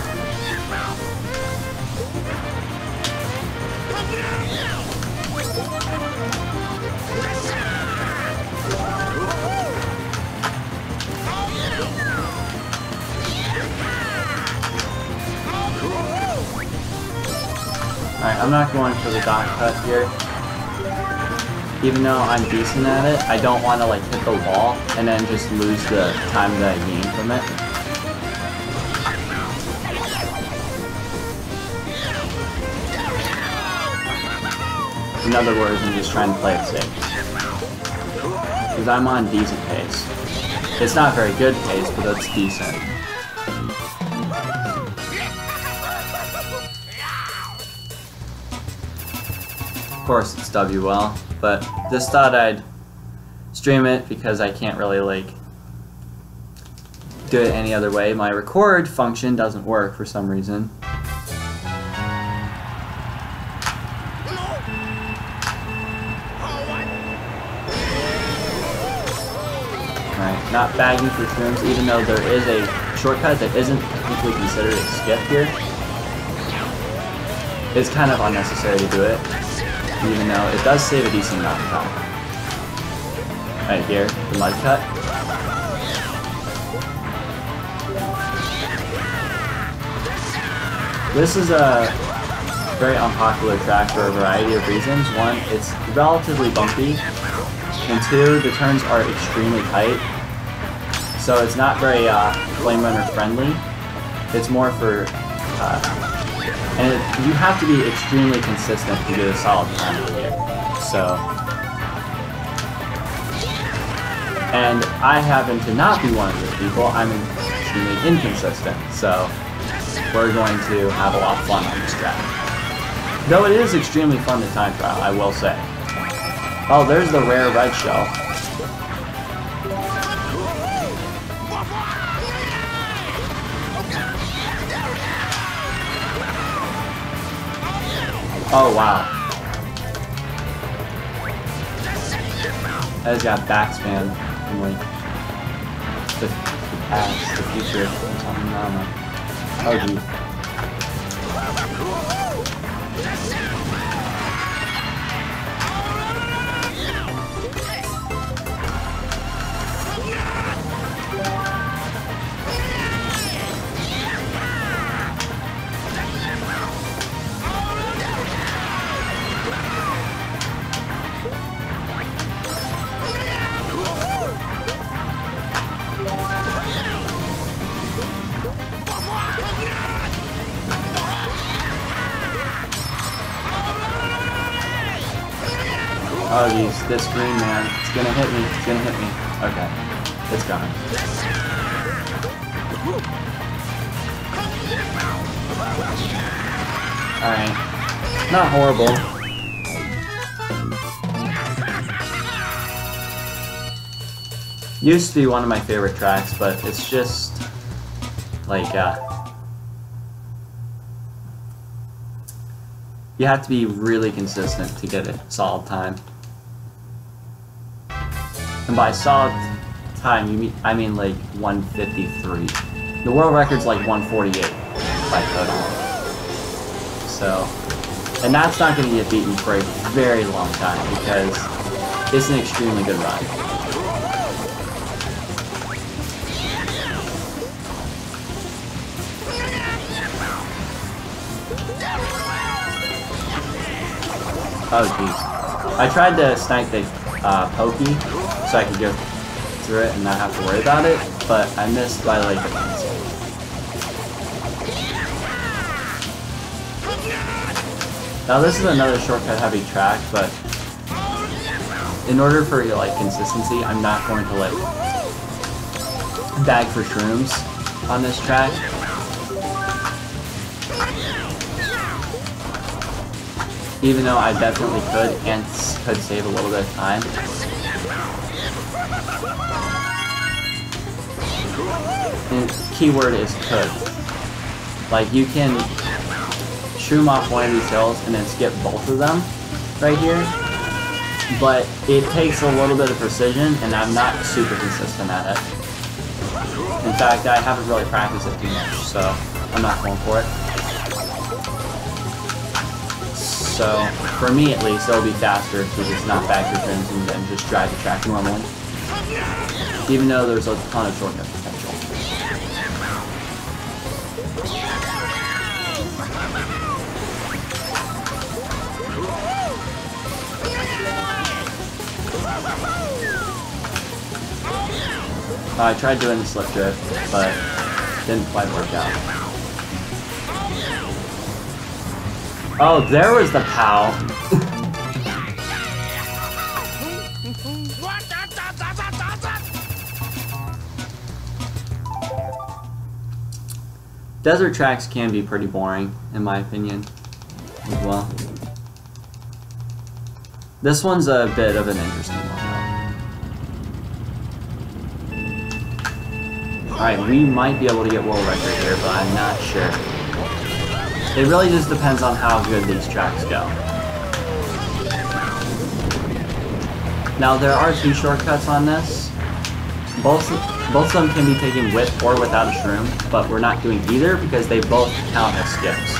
Alright, I'm not going for the dot cut here. Even though I'm decent at it, I don't want to like hit the wall and then just lose the time that I gain from it. In other words, I'm just trying to play it safe. Because I'm on decent pace. It's not very good pace, but it's decent. Of course it's WL, but just thought I'd stream it because I can't really like do it any other way. My record function doesn't work for some reason. Alright, not bagging for shrooms, even though there is a shortcut that isn't technically considered a skip here. It's kind of unnecessary to do it, even though it does save a decent amount of time. Right here, the mud cut. This is a very unpopular track for a variety of reasons. One, it's relatively bumpy, and two, the turns are extremely tight. So it's not very flame runner friendly. It's more for, and you have to be extremely consistent to get a solid time here. So, and I happen to not be one of those people. I'm extremely inconsistent. So we're going to have a lot of fun on this track. Though it is extremely fun to time trial, I will say. Oh, there's the rare red shell. Oh, wow. That has got backspam from like the past, the future, or something, I don't know. Oh, geez. Oh geez, this green man, it's gonna hit me, it's gonna hit me. Okay, it's gone. Alright, not horrible. Used to be one of my favorite tracks, but it's just like, you have to be really consistent to get a solid time. And by solid time, I mean like 1:53. The world record's like 1:48 by total. So, and that's not going to get beaten for a very long time because it's an extremely good ride. Oh jeez. I tried to snipe the pokey so I could go through it and not have to worry about it, but I missed by like a pencil. Now this is another shortcut heavy track, but in order for like consistency, I'm not going to like bag for shrooms on this track. Even though I definitely could and could save a little bit of time. And keyword is could. Like you can shroom off one of these hills and then skip both of them right here. But it takes a little bit of precision and I'm not super consistent at it. In fact, I haven't really practiced it too much, so I'm not going for it. So, for me at least, it'll be faster to just not back your friends and then just drive the track normally. Even though there's a ton of shortcut potential. I tried doing the slip drift, but didn't quite work out. Oh, there was the POW. Desert tracks can be pretty boring, in my opinion, as well. This one's a bit of an interesting one, though. Alright, we might be able to get world record here, but I'm not sure. It really just depends on how good these tracks go. Now there are 2 shortcuts on this. Both of them can be taken with or without a shroom, but we're not doing either because they both count as skips.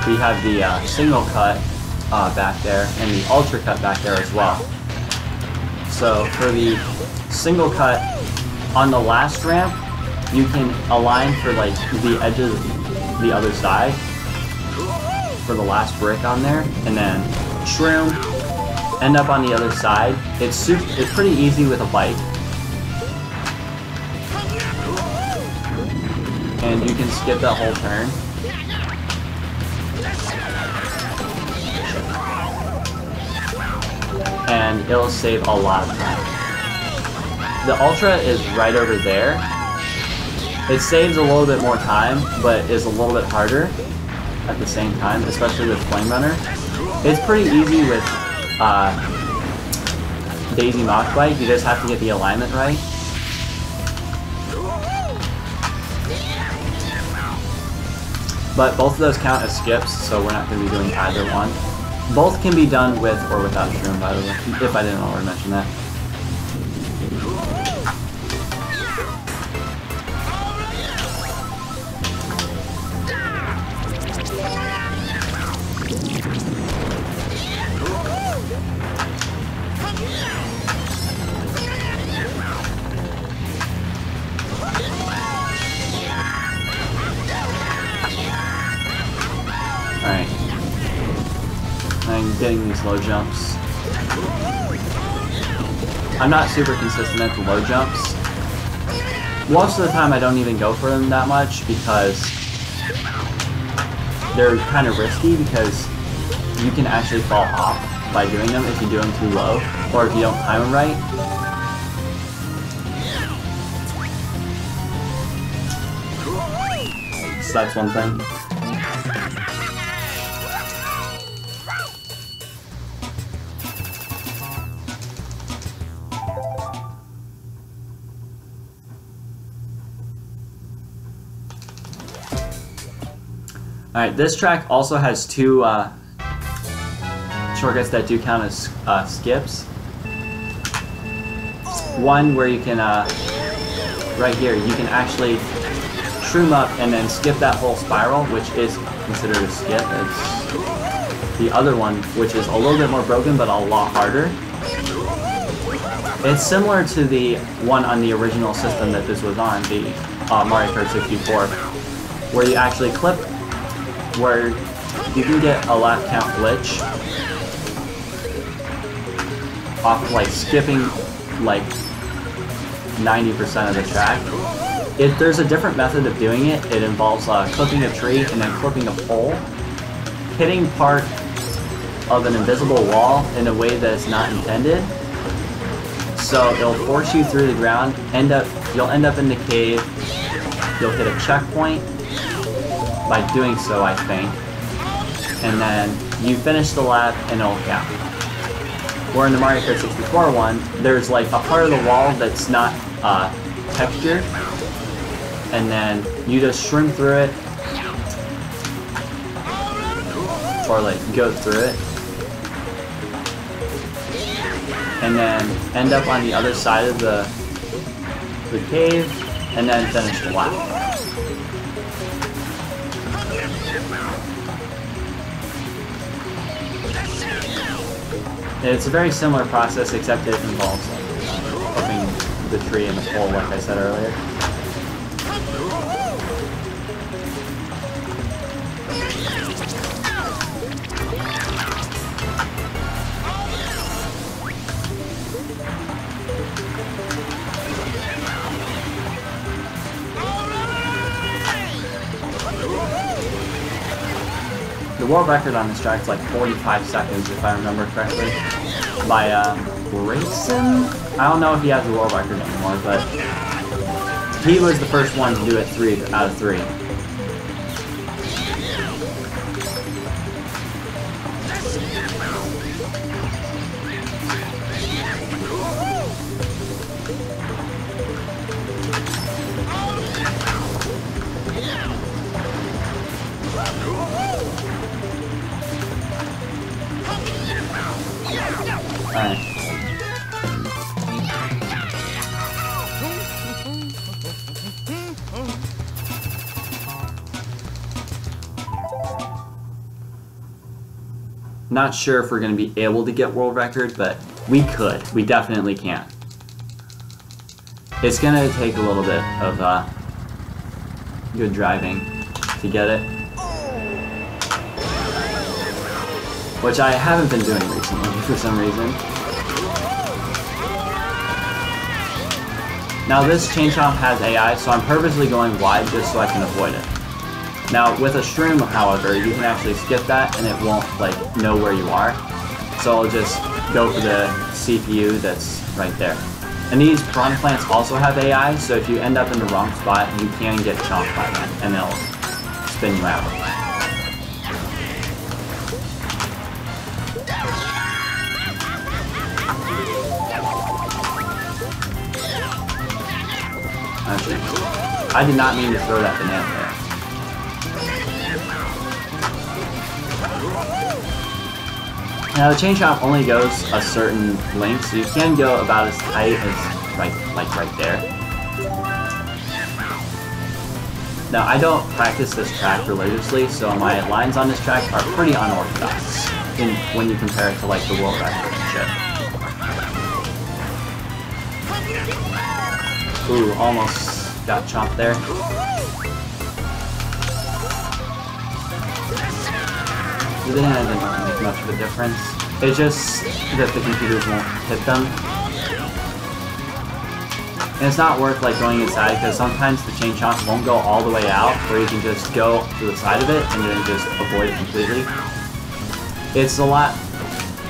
We have the single cut back there and the ultra cut back there as well. So for the single cut on the last ramp, you can align for like the edges of the other side for the last brick on there, and then shroom, end up on the other side. It's pretty easy with a bike, and you can skip that whole turn. And it'll save a lot of time. The Ultra is right over there. It saves a little bit more time, but is a little bit harder at the same time, especially with Flame Runner. It's pretty easy with Daisy Mock Bike. You just have to get the alignment right. But both of those count as skips, so we're not going to be doing either one. Both can be done with or without a shroom, by the way, if I didn't already mention that. Alright. I'm getting these low jumps. I'm not super consistent at the low jumps. Most of the time I don't even go for them that much because they're kind of risky, because you can actually fall off by doing them if you do them too low, or if you don't time them right. So that's one thing. Alright, this track also has 2 shortcuts that do count as skips. One where you can, right here, you can actually shroom up and then skip that whole spiral, which is considered a skip. It's the other one, which is a little bit more broken, but a lot harder. It's similar to the one on the original system that this was on, the Mario Kart 64, where you actually clip, where you can get a lap count glitch off of like skipping like 90% of the track. There's a different method of doing it. It involves clipping a tree and then clipping a pole, hitting part of an invisible wall in a way that is not intended. So it'll force you through the ground. You'll end up in the cave. You'll hit a checkpoint by doing so, I think, and then you finish the lap and it'll count. Where in the Mario Kart 64 one, there's like a part of the wall that's not textured, and then you just shroom through it, or like go through it, and then end up on the other side of the cave, and then finish the lap. It's a very similar process, except it involves clipping the tree and the pole, like I said earlier. The world record on this track is like 45 seconds, if I remember correctly, by Grayson? I don't know if he has the world record anymore, but he was the first one to do it 3 out of 3. Not sure if we're going to be able to get world record, but we could. We definitely can. It's going to take a little bit of good driving to get it, which I haven't been doing recently for some reason. Now this chain chomp has AI, so I'm purposely going wide just so I can avoid it. Now with a shroom, however, you can actually skip that and it won't like know where you are. So I'll just go for the CPU that's right there. And these prawn plants also have AI, so if you end up in the wrong spot, you can get chomped by them and they'll spin you out. Actually, I did not mean to throw that banana there. Now the chain chomp only goes a certain length, so you can go about as tight as right there. Now I don't practice this track religiously, so my lines on this track are pretty unorthodox when you compare it to like the world record and shit. Ooh, almost got chomped there. It didn't make much of a difference. It's just that the computers won't hit them. And it's not worth like going inside because sometimes the chain chomp won't go all the way out, where you can just go to the side of it and then just avoid it completely. It's a lot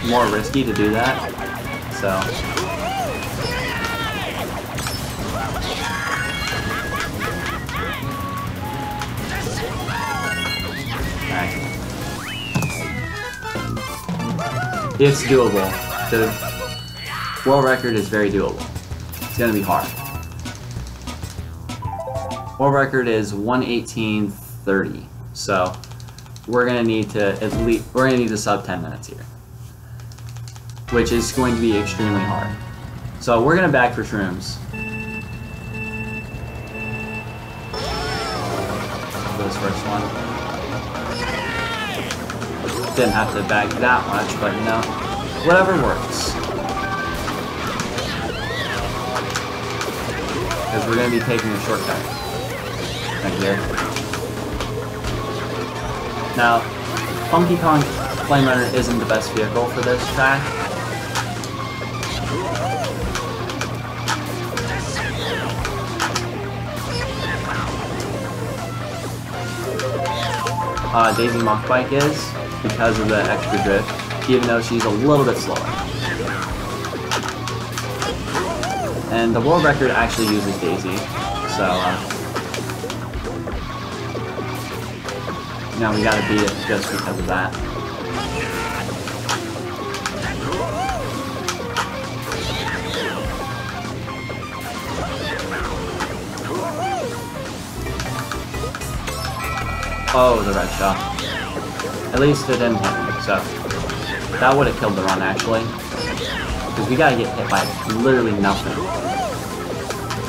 more risky to do that, so. Alright. It's doable. The world record is very doable. It's gonna be hard. World record is 1:18:30, so we're gonna need to sub 10 minutes here, which is going to be extremely hard. So we're gonna bag for shrooms. For this first one. Didn't have to bag that much, but you know, whatever works. Because we're going to be taking a shortcut right here. Now, Funky Kong Flame Runner isn't the best vehicle for this track. Daisy Mock Bike is, because of the extra drift, even though she's a little bit slower. And the world record actually uses Daisy, so now we gotta beat it just because of that. Oh, the red shot. At least it didn't hit me, so that would have killed the run actually. Because we gotta get hit by literally nothing.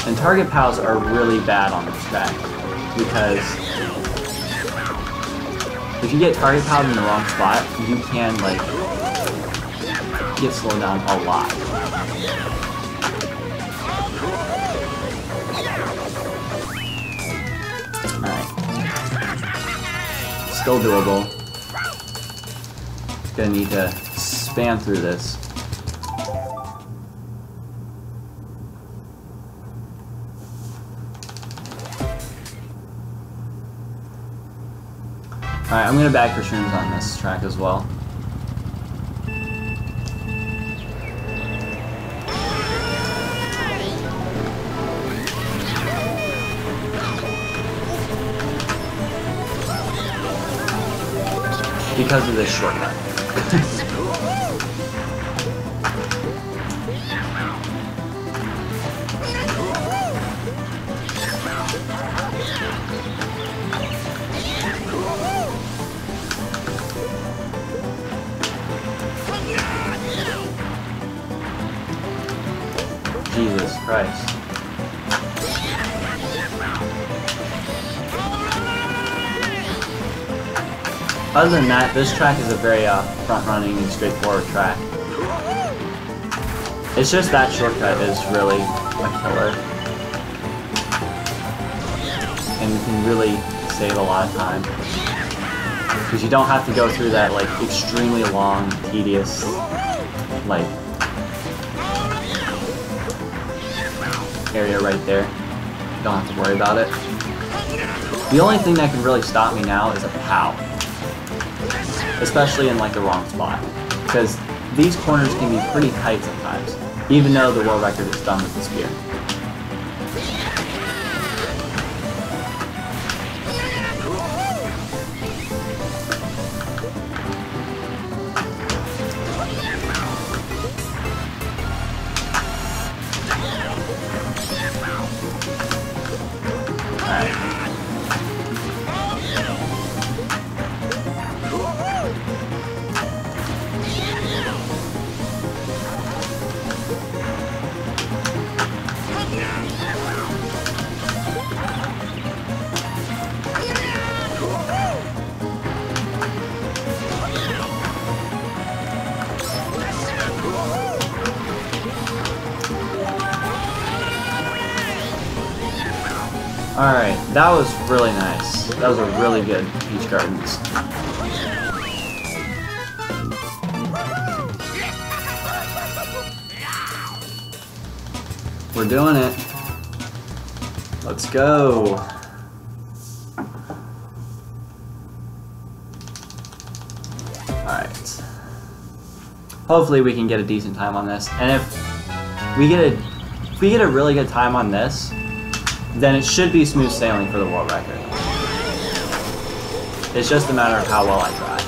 And target pals are really bad on this track. Because if you get target pals in the wrong spot, you can like get slowed down a lot. Alright. Still doable. Gonna need to span through this. Alright, I'm gonna bag for shrooms on this track as well. Because of this shortcut. Jesus Christ. Other than that, this track is a very front-running and straightforward track. It's just that shortcut is really a killer. And you can really save a lot of time. Because you don't have to go through that like extremely long, tedious, like, area right there. You don't have to worry about it. The only thing that can really stop me now is a POW. Especially in like the wrong spot. Because these corners can be pretty tight sometimes, even though the world record is done with the spear. Alright, that was really nice. That was a really good Peach Gardens. We're doing it. Let's go. Alright. Hopefully we can get a decent time on this. And if we get a really good time on this, then it should be smooth sailing for the world record. It's just a matter of how well I try.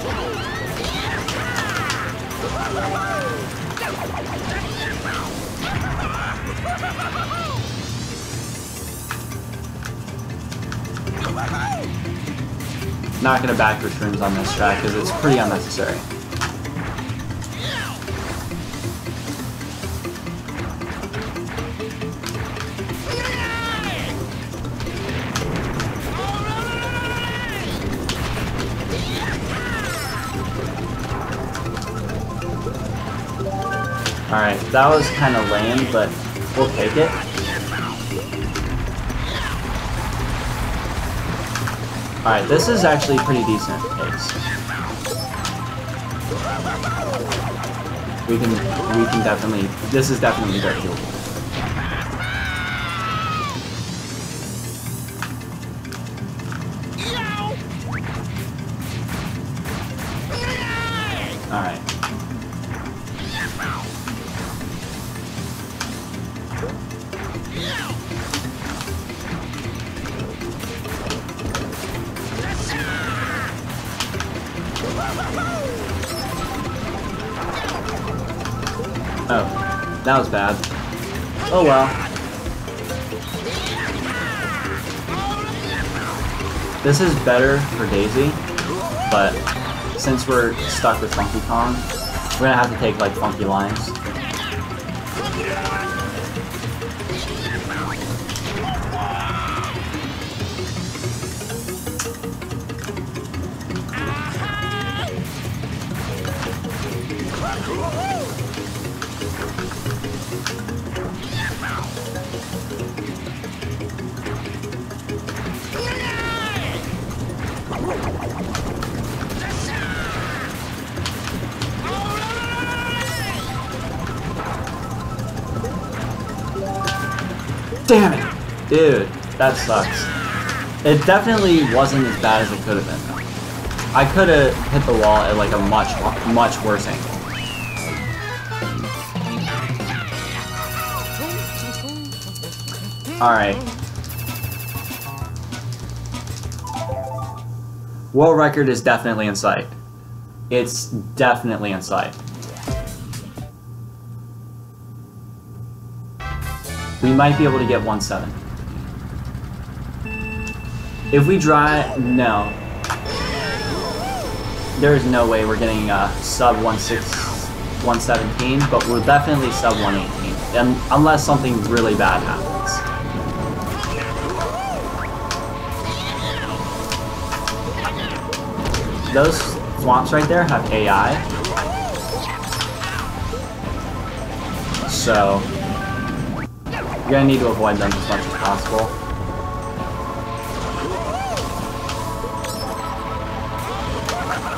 Not gonna backwards rooms on this track because it's pretty unnecessary. Alright, that was kind of lame, but we'll take it. Alright, this is actually pretty decent pace. We can definitely, this is definitely very doable. Alright. Oh, that was bad. Oh well. This is better for Daisy, but since we're stuck with Funky Kong, we're gonna have to take like funky lines. Damn it! Dude, that sucks. It definitely wasn't as bad as it could have been. I could have hit the wall at like a much worse angle. Alright. World record is definitely in sight. It's definitely in sight. We might be able to get 1-7. If we try, no. There is no way we're getting sub 117, but we're definitely sub 118, and unless something really bad happens. those swamps right there have AI. So you're gonna need to avoid them as much as possible.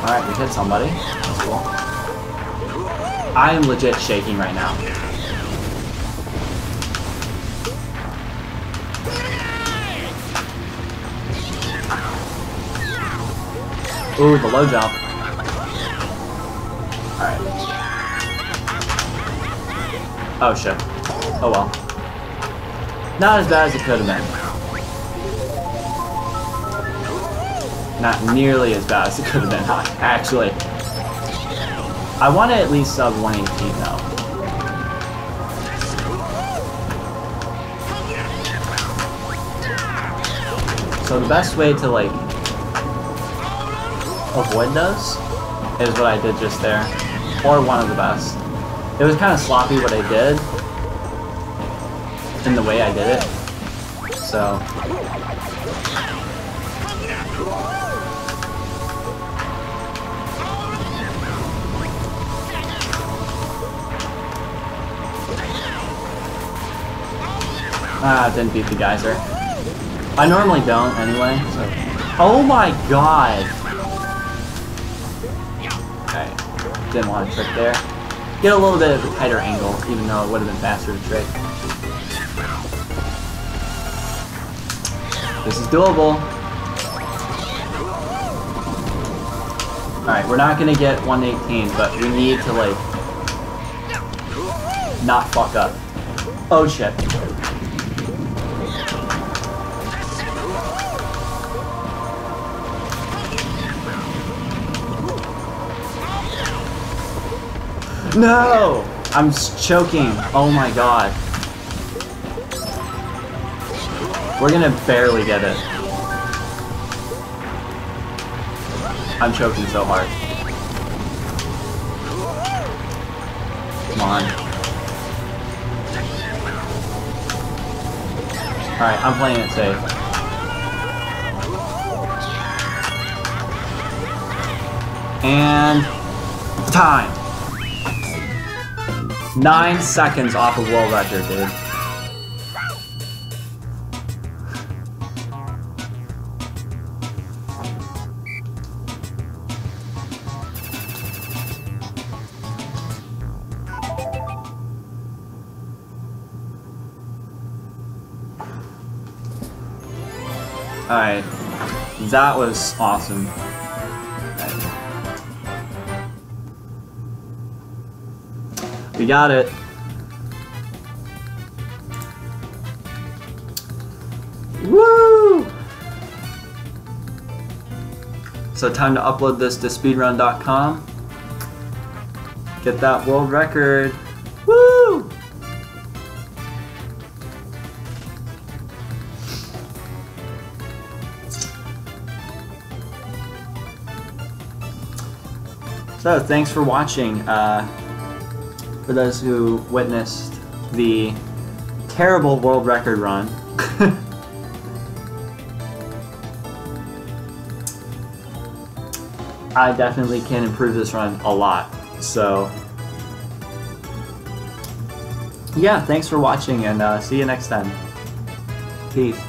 Alright, we hit somebody. That's cool. I am legit shaking right now. Ooh, the low jump. Alright. Oh shit. Oh well. Not as bad as it could have been. Not nearly as bad as it could have been, actually. I want to at least sub 118 though. So the best way to like avoid those is what I did just there. Or one of the best. It was kind of sloppy what I did in the way I did it. So didn't beat the geyser. I normally don't anyway, so. Oh my god! Okay, didn't want to trick there. Get a little bit of a tighter angle, even though it would have been faster to trick. This is doable. Alright, we're not gonna get 118, but we need to like not fuck up. Oh shit. No! I'm choking. Oh my god. We're gonna barely get it. I'm choking so hard. Come on. Alright, I'm playing it safe. And time. 9 seconds off of world record, dude. Alright. That was awesome. We got it. Woo! So time to upload this to speedrun.com. Get that world record. Woo! So thanks for watching. For those who witnessed the terrible world record run. I definitely can improve this run a lot. So yeah, thanks for watching and see you next time. Peace.